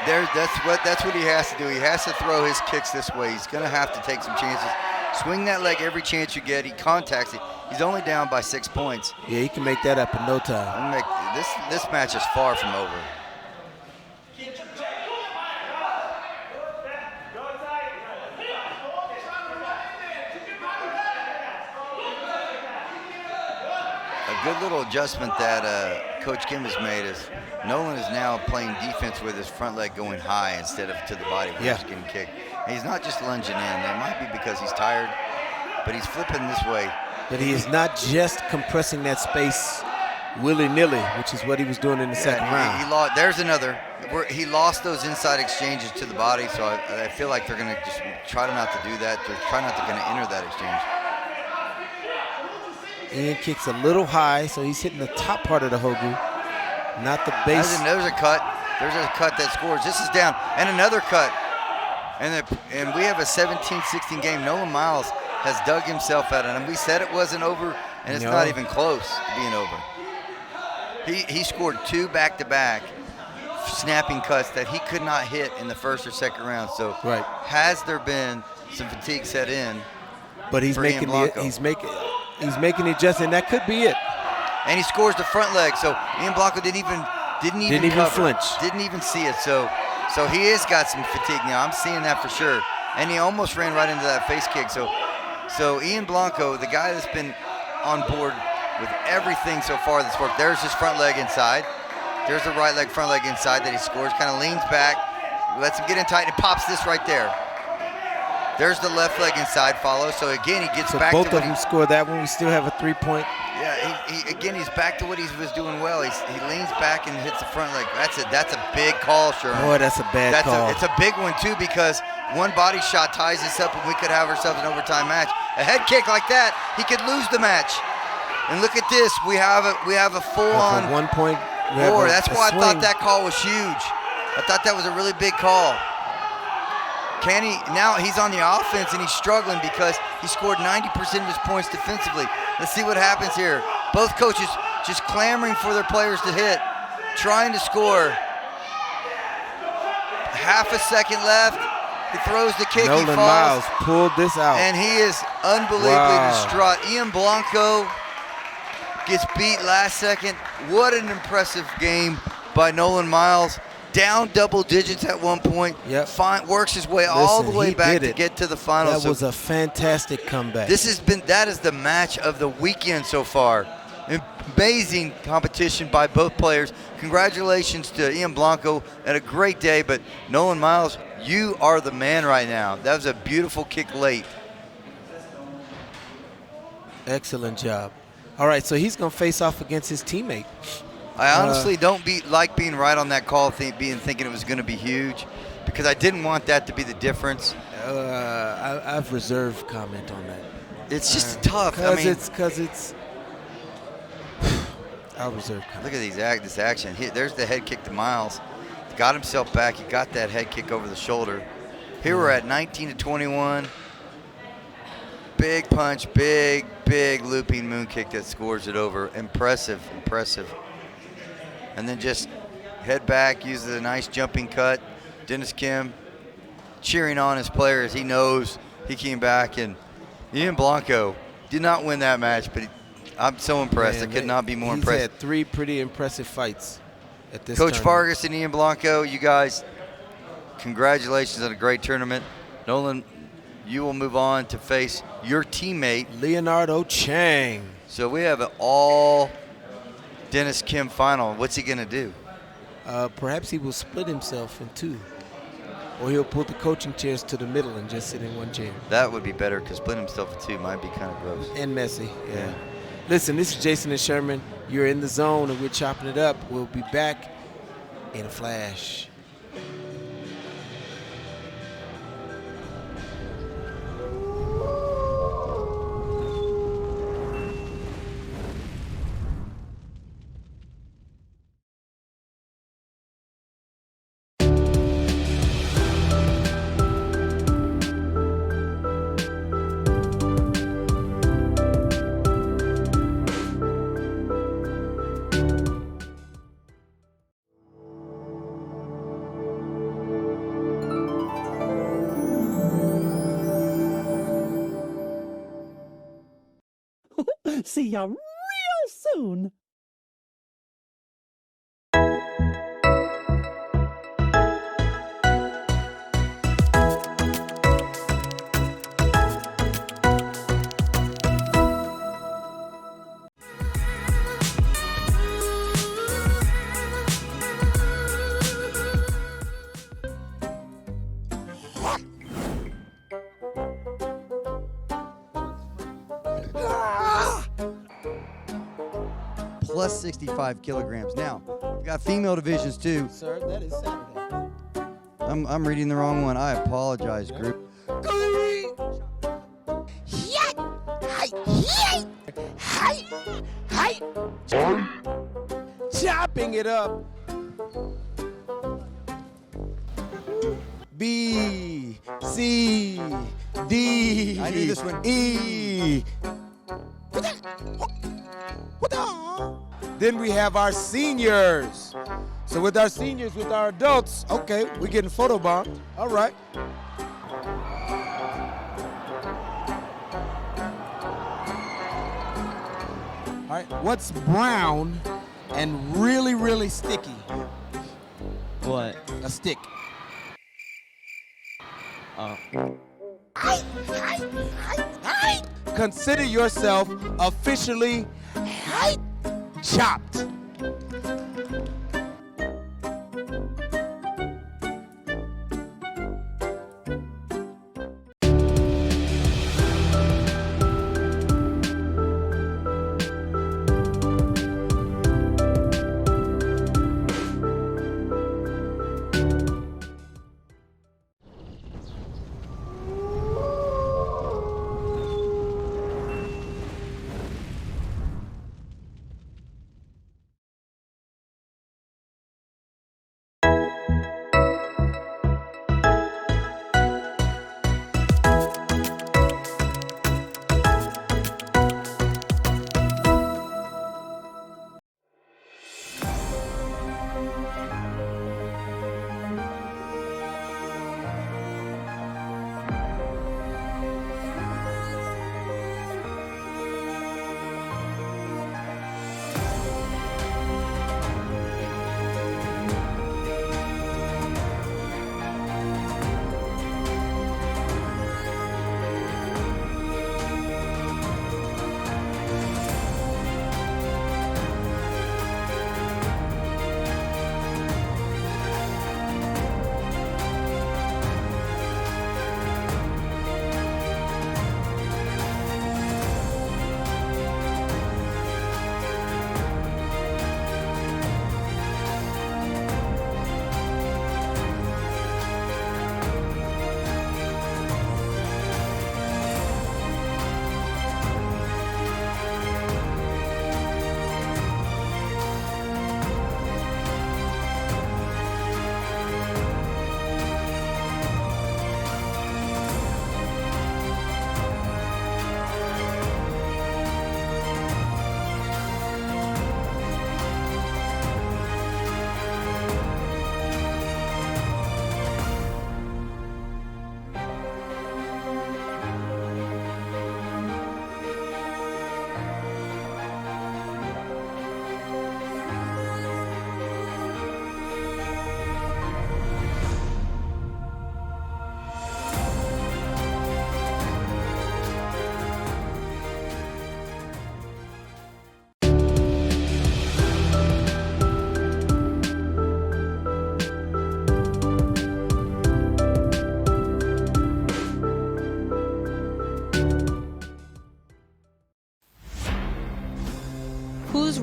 That's what he has to do. He has to throw his kicks this way. He's going to have to take some chances. Swing that leg every chance you get. He contacts it. He's only down by 6 points. Yeah, he can make that up in no time. This match is far from over. A good little adjustment that Coach Kim has made is Nolan is now playing defense with his front leg going high instead of to the body where he's getting kicked. And he's not just lunging in. It might be because he's tired, but he's flipping this way. But he is not just compressing that space willy-nilly, which is what he was doing in the second round. There's another. He lost those inside exchanges to the body, so I feel like they're going to just try not to do that. They're trying not to going to enter that exchange. Ian kicks a little high, so he's hitting the top part of the Hogu, not the base. There's a cut. There's a cut that scores. This is down. And another cut. And we have a 17-16 game. Nolan Miles has dug himself out. And we said it wasn't over, and it's not even close to being over. He scored 2 back-to-back snapping cuts that he could not hit in the first or second round. So has there been some fatigue set in? But he's making the adjustment. That could be it. And he scores the front leg. So Ian Blanco didn't even cover, flinch. Didn't even see it. So he has got some fatigue now. I'm seeing that for sure. And he almost ran right into that face kick. So Ian Blanco, the guy that's been on board with everything so far that's worked. There's his front leg inside. There's the right leg, front leg inside that he scores. Kind of leans back, lets him get in tight, and pops this right there. There's the left leg inside follow. So again, he gets back to both of them score that one. We still have a 3-point. Yeah, again, he's back to what he was doing well. He leans back and hits the front leg. That's a big call, Sherman. Boy, that's a bad call. It's a big one, too, because one body shot ties us up and we could have ourselves an overtime match. A head kick like that, he could lose the match. And look at this. We have a full-on 1 point. war. That's why I thought that call was huge. I thought that was a really big call. Now he's on the offense and he's struggling because he scored 90% of his points defensively. Let's see what happens here. Both coaches just clamoring for their players to hit, trying to score. Half a second left. He throws the kick. Nolan he falls. Miles pulled this out. And he is unbelievably distraught. Ian Blanco gets beat last second. What an impressive game by Nolan Miles. Down double digits at one point. Yep. Works his way all the way back to get to the finals. That was a fantastic comeback. That is the match of the weekend so far. Amazing competition by both players. Congratulations to Ian Blanco and a great day, but Nolan Miles, you are the man right now. That was a beautiful kick late. Excellent job. All right, so he's going to face off against his teammate. I honestly don't like being right on that call, thinking it was going to be huge, because I didn't want that to be the difference. I've reserved comment on that. It's just tough. Because it's. I'll reserve comment. Look at this action. There's the head kick to Miles. He got himself back. He got that head kick over the shoulder. Here we're at 19-21. Big punch, big looping moon kick that scores it over. Impressive. And then just head back, uses a nice jumping cut. Dennis Kim cheering on his player as he knows he came back. And Ian Blanco did not win that match, but I'm so impressed. Man, I could not be more impressed. He's had 3 pretty impressive fights at this Coach tournament. Fargus and Ian Blanco, you guys, congratulations on a great tournament. Nolan, you will move on to face your teammate, Leonardo Chang. So we have an all Dennis Kim final. What's he going to do? Perhaps he will split himself in 2. Or he'll put the coaching chairs to the middle and just sit in one chair. That would be better, because splitting himself in 2 might be kind of gross. And messy, yeah. Listen, this is Jason and Sherman. You're in the zone and we're chopping it up. We'll be back in a flash. See ya real soon. Plus 65 kilograms. Now, we've got female divisions too. Sir, that is Saturday. I'm reading the wrong one. I apologize, group. Chopping it up. B, C, D, I knew this one. E. Then we have our seniors. So with our seniors, with our adults, okay, we're getting photobombed. All right. All right, what's brown and really, really sticky? What? A stick. Consider yourself officially chopped.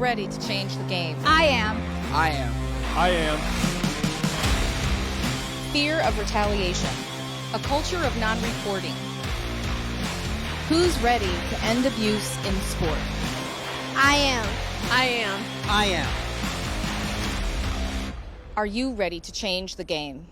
ready to change the game? I am. I am. I am. Fear of retaliation. A culture of non-reporting. Who's ready to end abuse in sport? I am. I am. I am. Are you ready to change the game?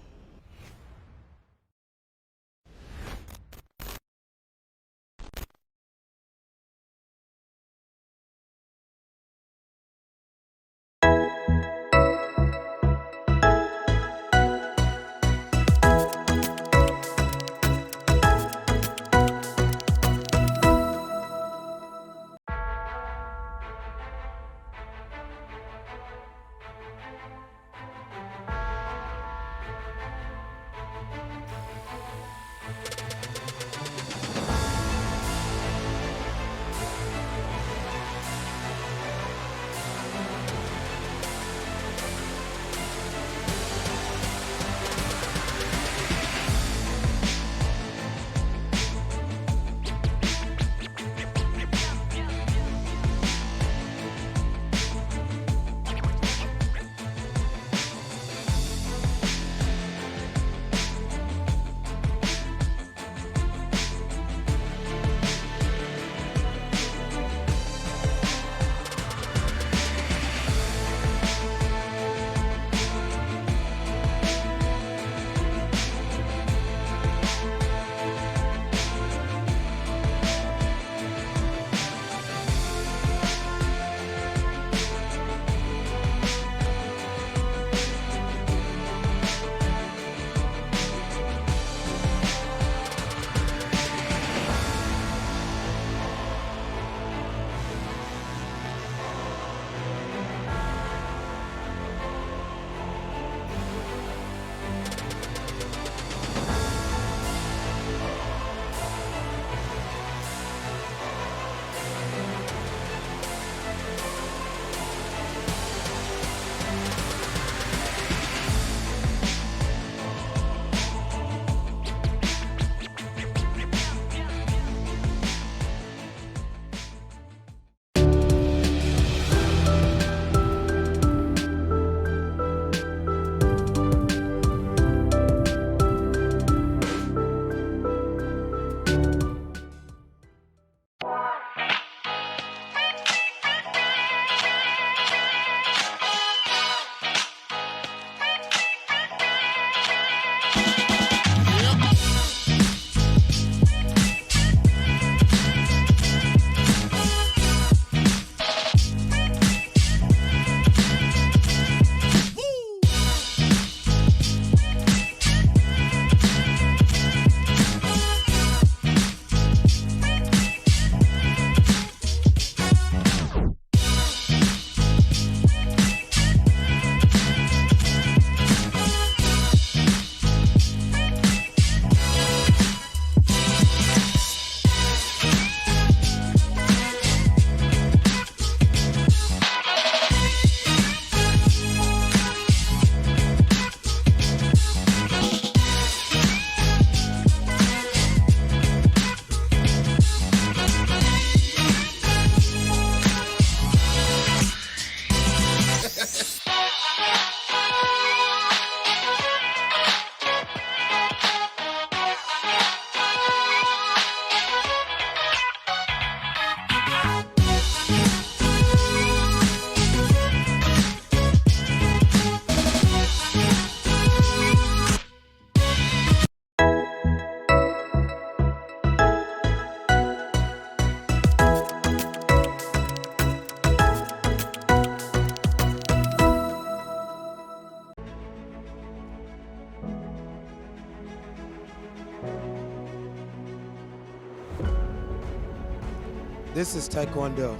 This is Taekwondo.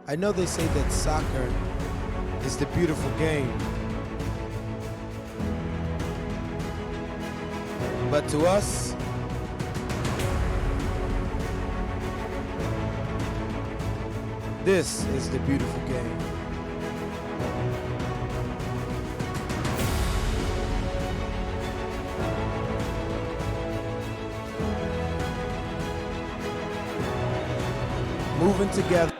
I know they say that soccer is the beautiful game, but to us, this is the beautiful game. moving together.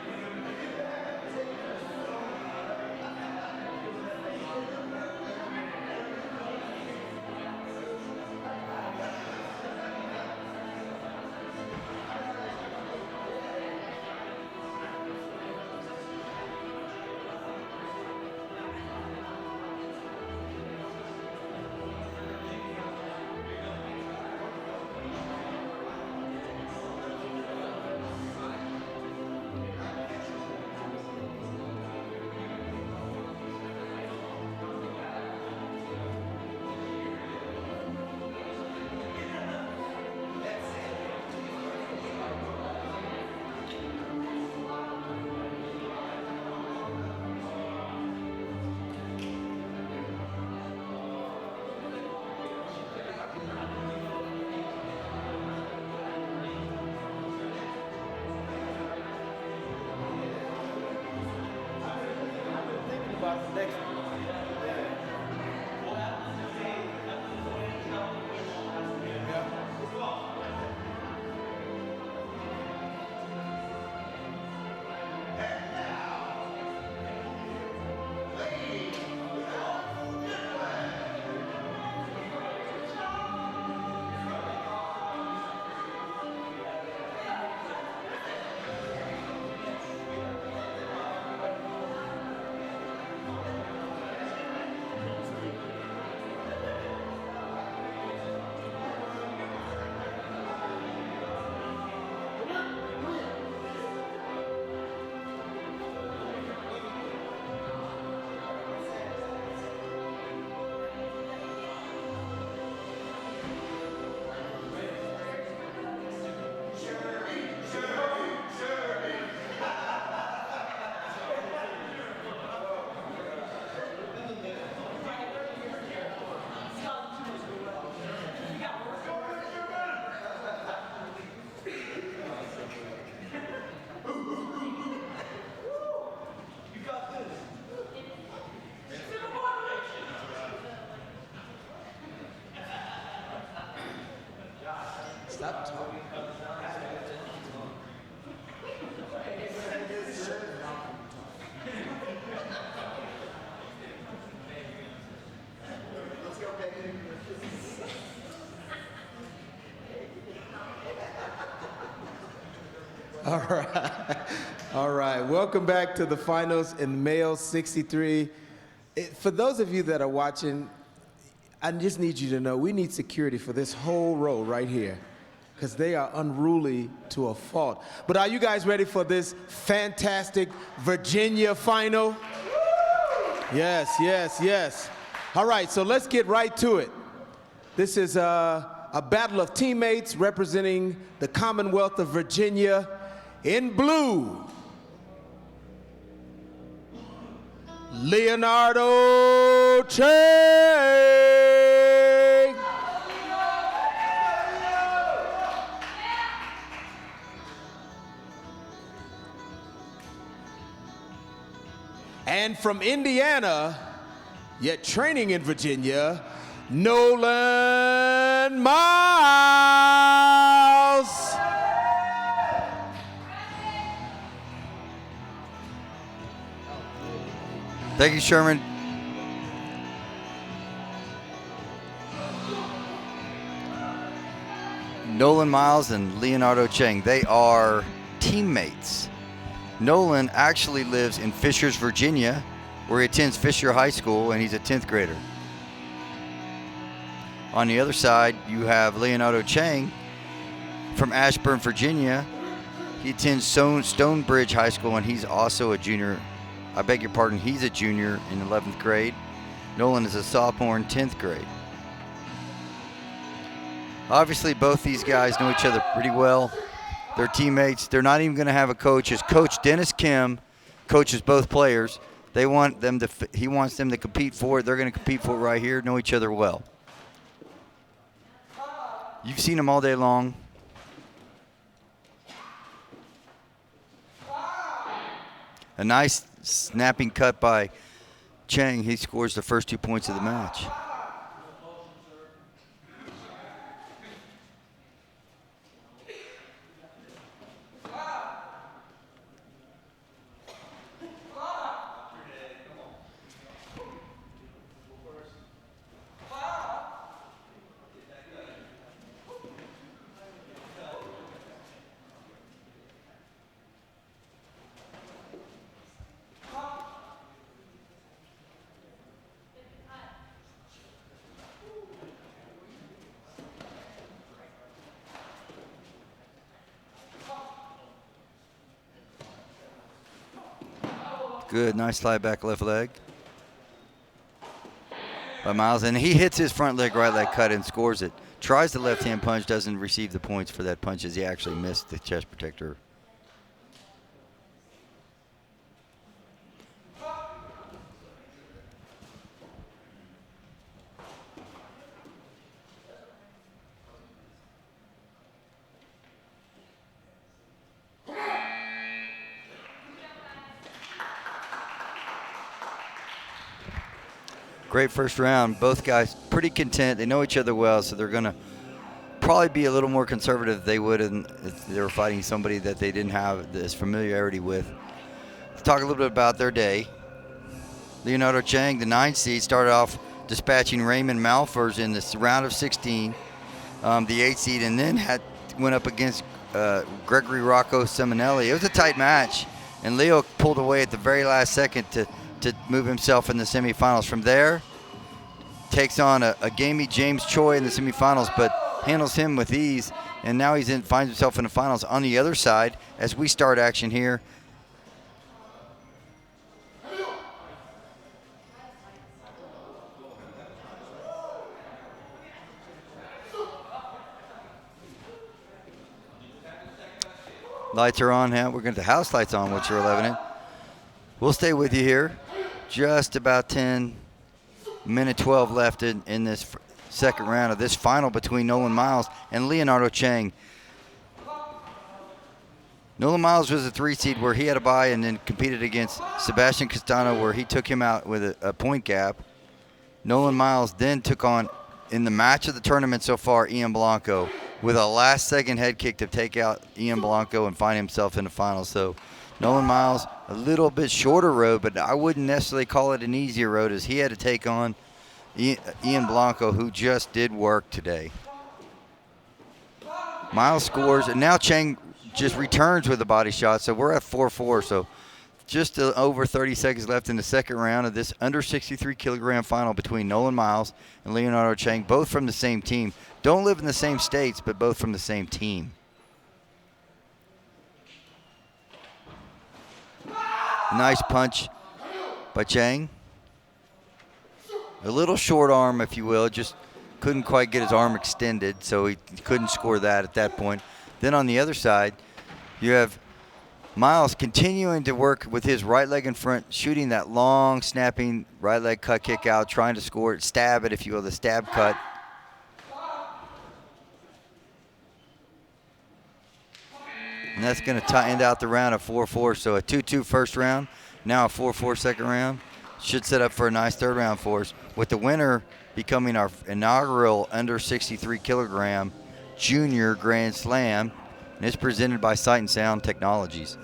Stop talking. All right. All right. Welcome back to the finals in male 63. For those of you that are watching, I just need you to know we need security for this whole row right here because they are unruly to a fault. But are you guys ready for this fantastic Virginia final? Yes, yes, yes. All right, so let's get right to it. This is a battle of teammates representing the Commonwealth of Virginia. In blue, Leonardo Chang. And from Indiana, yet training in Virginia, Nolan Miles. Thank you, Sherman. Nolan Miles and Leonardo Chang, they are teammates. Nolan actually lives in Fishers, Virginia, where he attends Fisher High School, and he's a 10th grader. On the other side, you have Leonardo Chang from Ashburn, Virginia. He attends Stonebridge High School, and he's also a junior. I beg your pardon, he's a junior in 11th grade. Nolan is a sophomore in 10th grade. Obviously, both these guys know each other pretty well. They're teammates. They're not even going to have a coach. His coach, Dennis Kim, coaches both players. He wants them to compete for it. They're going to compete for it right here, know each other well. You've seen them all day long. A nice snapping cut by Chang. He scores the first 2 points of the match. Good, nice slide back left leg by Miles. And he hits his front leg, right leg cut and scores it. Tries the left-hand punch, doesn't receive the points for that punch as he actually missed the chest protector. Great first round. Both guys pretty content. They know each other well, so they're going to probably be a little more conservative than they would if they were fighting somebody that they didn't have this familiarity with. Let's talk a little bit about their day. Leonardo Chang, the 9 seed, started off dispatching Raymond Malthus in this round of 16, the 8 seed, and then went up against Gregory Rocco Ciminelli. It was a tight match, and Leo pulled away at the very last second to move himself in the semifinals. From there, takes on a gamey James Choi in the semifinals, but handles him with ease, and now finds himself in the finals. On the other side, as we start action here, lights are on now. We're going to the house lights on, which are 11 in. We'll stay with you here. Just about 10-minute 12 left in this second round of this final between Nolan Miles and Leonardo Chang. Nolan Miles was a 3 seed where he had a bye and then competed against Sebastian Castanos, where he took him out with a point gap. Nolan Miles then took on, in the match of the tournament so far, Ian Blanco with a last-second head kick to take out Ian Blanco and find himself in the finals. So Nolan Miles, a little bit shorter road, but I wouldn't necessarily call it an easier road, as he had to take on Ian Blanco, who just did work today. Miles scores, and now Chang just returns with a body shot, so we're at 4-4. So just over 30 seconds left in the second round of this under 63 kilogram final between Nolan Miles and Leonardo Chang, both from the same team. Don't live in the same states, but both from the same team. Nice punch by Chang. A little short arm, if you will, just couldn't quite get his arm extended, so he couldn't score that at that point. Then on the other side, you have Miles continuing to work with his right leg in front, shooting that long, snapping right leg cut kick out, trying to score it, stab it, if you will, the stab cut. And that's going to end out the round at 4-4. So a 2-2 first round, now a 4-4 second round. Should set up for a nice third round for us, with the winner becoming our inaugural under 63 kilogram junior Grand Slam. And it's presented by Sight and Sound Technologies.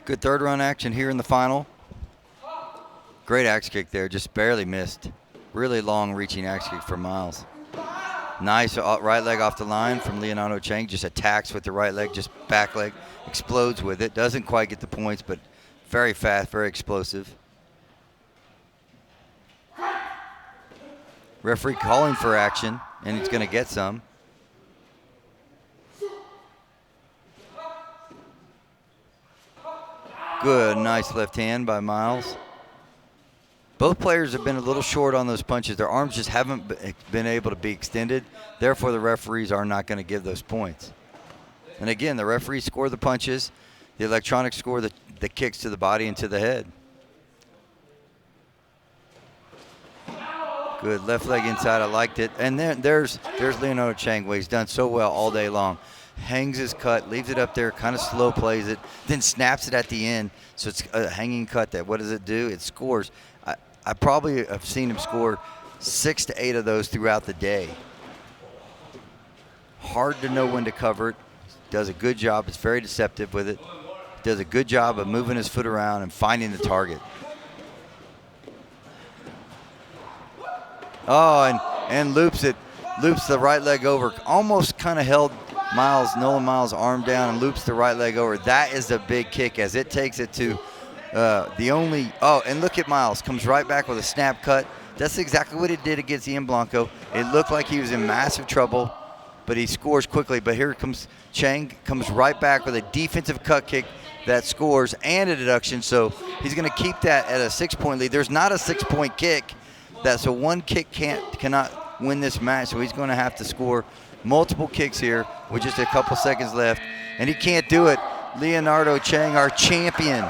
Good third round action here in the final. Great axe kick there, just barely missed. Really long reaching axe kick for Miles. Nice right leg off the line from Leonardo Chang. Just attacks with the right leg, just back leg, explodes with it. Doesn't quite get the points, but very fast, very explosive. Referee calling for action, and he's going to get some. Good, nice left hand by Miles. Both players have been a little short on those punches. Their arms just haven't been able to be extended. Therefore, the referees are not going to give those points. And again, the referees score the punches. The electronics score the kicks to the body and to the head. Good left leg inside. I liked it. And then there's Leonardo Chang, where he's done so well all day long. Hangs his cut, leaves it up there, kind of slow plays it, then snaps it at the end. So it's a hanging cut. What does it do? It scores. I probably have seen him score 6 to 8 of those throughout the day. Hard to know when to cover it. Does a good job. It's very deceptive with it. Does a good job of moving his foot around and finding the target. Oh, and loops it. Loops the right leg over. Almost kind of held Nolan Miles arm down and loops the right leg over. That is a big kick as it takes it to and look at Miles, comes right back with a snap cut. That's exactly what he did against Ian Blanco. It looked like he was in massive trouble, but he scores quickly. But here comes Chang, comes right back with a defensive cut kick that scores and a deduction. So he's going to keep that at a 6-point lead. There's not a 6-point kick, so one kick cannot win this match. So he's going to have to score multiple kicks here with just a couple seconds left, and he can't do it. Leonardo Chang, our champion,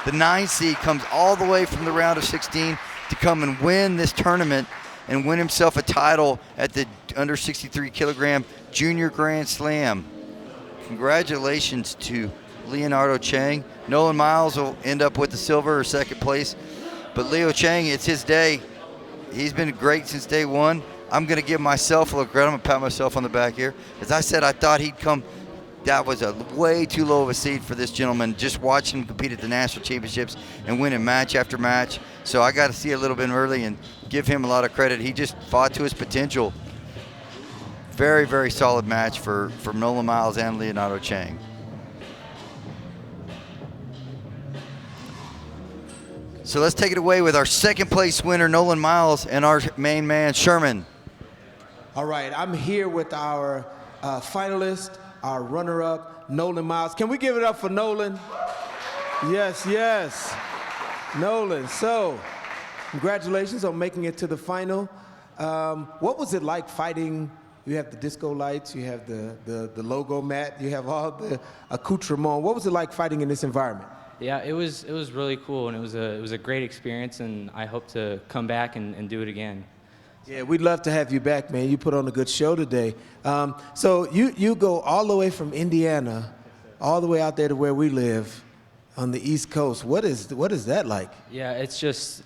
the 9 seed, comes all the way from the round of 16 to come and win this tournament and win himself a title at the under 63 kilogram Junior Grand Slam. Congratulations to Leonardo Chang. Nolan Miles will end up with the silver or second place, but Leo Chang, it's his day. He's been great since day one. I'm going to give myself a look. I'm going to pat myself on the back here. As I said, I thought he'd come. That was a way too low of a seed for this gentleman. Just watching him compete at the national championships and winning match after match. So I got to see a little bit early and give him a lot of credit. He just fought to his potential. Very, very solid match for Nolan Miles and Leonardo Chang. So let's take it away with our second place winner, Nolan Miles, and our main man, Sherman. All right, I'm here with our finalist, our runner-up, Nolan Miles. Can we give it up for Nolan? Yes, yes. Nolan, so congratulations on making it to the final. What was it like fighting? You have the disco lights, you have the logo mat, you have all the accoutrement. What was it like fighting in this environment? Yeah, it was really cool, and it was a great experience, and I hope to come back and do it again. Yeah, we'd love to have you back, man. You put on a good show today. So you go all the way from Indiana, all the way out there to where we live on the East Coast. What is that like? Yeah, it's just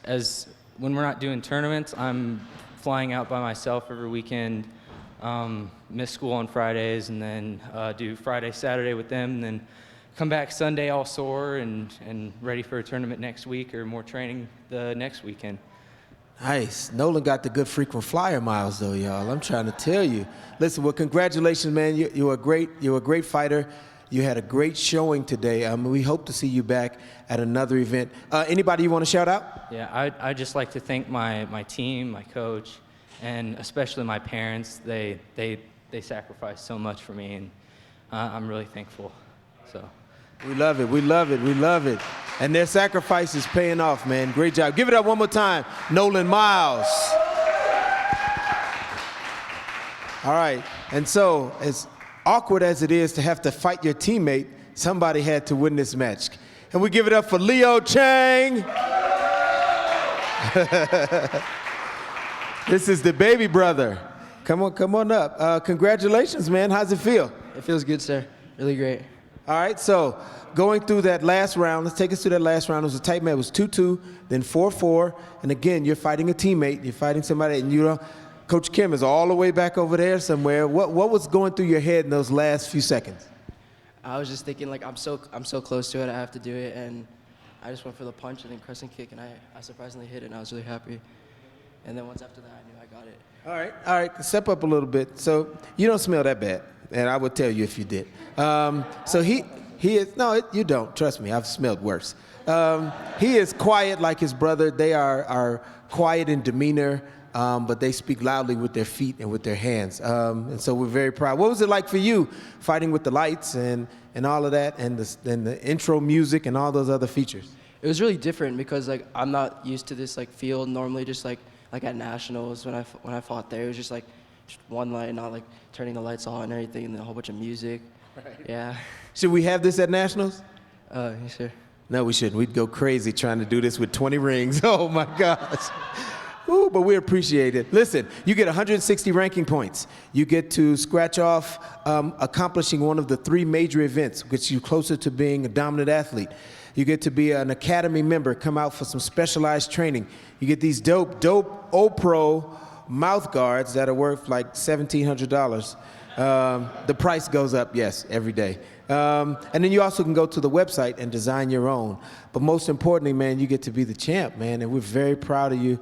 when we're not doing tournaments, I'm flying out by myself every weekend, miss school on Fridays, and then do Friday, Saturday with them, and then come back Sunday all sore and ready for a tournament next week or more training the next weekend. Nice. Nolan got the good frequent flyer miles, though, y'all. I'm trying to tell you. Listen, well, congratulations, man. You're a great fighter. You had a great showing today. We hope to see you back at another event. Anybody you want to shout out? Yeah, I'd just like to thank my team, my coach, and especially my parents. They sacrificed so much for me, and I'm really thankful. So. We love it, we love it, we love it. And their sacrifice is paying off, man. Great job. Give it up one more time, Nolan Miles. All right, and so as awkward as it is to have to fight your teammate, somebody had to win this match. And we give it up for Leo Chang. This is the baby brother. Come on up. Congratulations, man. How's it feel? It feels good, sir. Really great. All right, so going through that last round, let's take us through that last round. It was a tight match. It was 2-2, then 4-4. And again, you're fighting a teammate. You're fighting somebody, and Coach Kim is all the way back over there somewhere. What was going through your head in those last few seconds? I was just thinking, like, I'm so close to it. I have to do it, and I just went for the punch and then crescent kick, and I surprisingly hit it, and I was really happy. And then once after that, I knew I got it. All right. Step up a little bit. So you don't smell that bad, and I would tell you if you did. So he is, no, you don't. Trust me, I've smelled worse. He is quiet like his brother. They are quiet in demeanor, but they speak loudly with their feet and with their hands. And so we're very proud. What was it like for you fighting with the lights and all of that, and the intro music and all those other features? It was really different because, like, I'm not used to this, like, field. Normally just like at nationals when I fought there, it was just one light, not like turning the lights on and everything, and then a whole bunch of music. Right. Yeah. Should we have this at nationals? Yes, sir. No, we shouldn't. We'd go crazy trying to do this with 20 rings. Oh my gosh. Ooh, but we appreciate it. Listen, you get 160 ranking points. You get to scratch off accomplishing one of the 3 major events, which gets you closer to being a dominant athlete. You get to be an academy member, come out for some specialized training. You get these dope O-Pro mouth guards that are worth like $1,700. The price goes up, yes, every day. And then you also can go to the website and design your own. But most importantly, man, you get to be the champ, man, and we're very proud of you.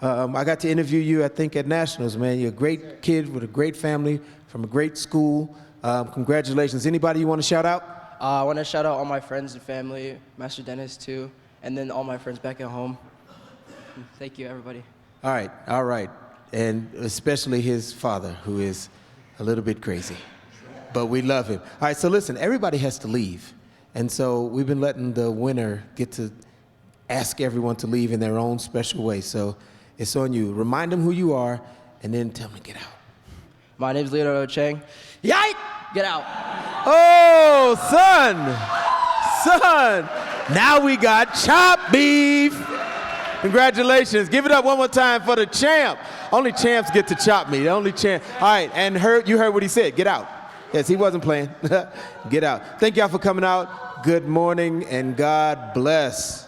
I got to interview you, I think, at Nationals, man. You're a great kid with a great family from a great school. Congratulations. Anybody you want to shout out? I want to shout out all my friends and family, Master Dennis too, and then all my friends back at home. Thank you, everybody. All right. And especially his father, who is a little bit crazy. But we love him. All right, so listen, everybody has to leave. And so we've been letting the winner get to ask everyone to leave in their own special way. So it's on you. Remind them who you are, and then tell them to get out. My name's Leonardo Chang. Yike! Get out. Oh, son! Now we got chopped beef. Congratulations. Give it up one more time for the champ. Only champs get to chop me. The only champ. All right, and you heard what he said. Get out. Yes, he wasn't playing. Get out. Thank y'all for coming out. Good morning, and God bless.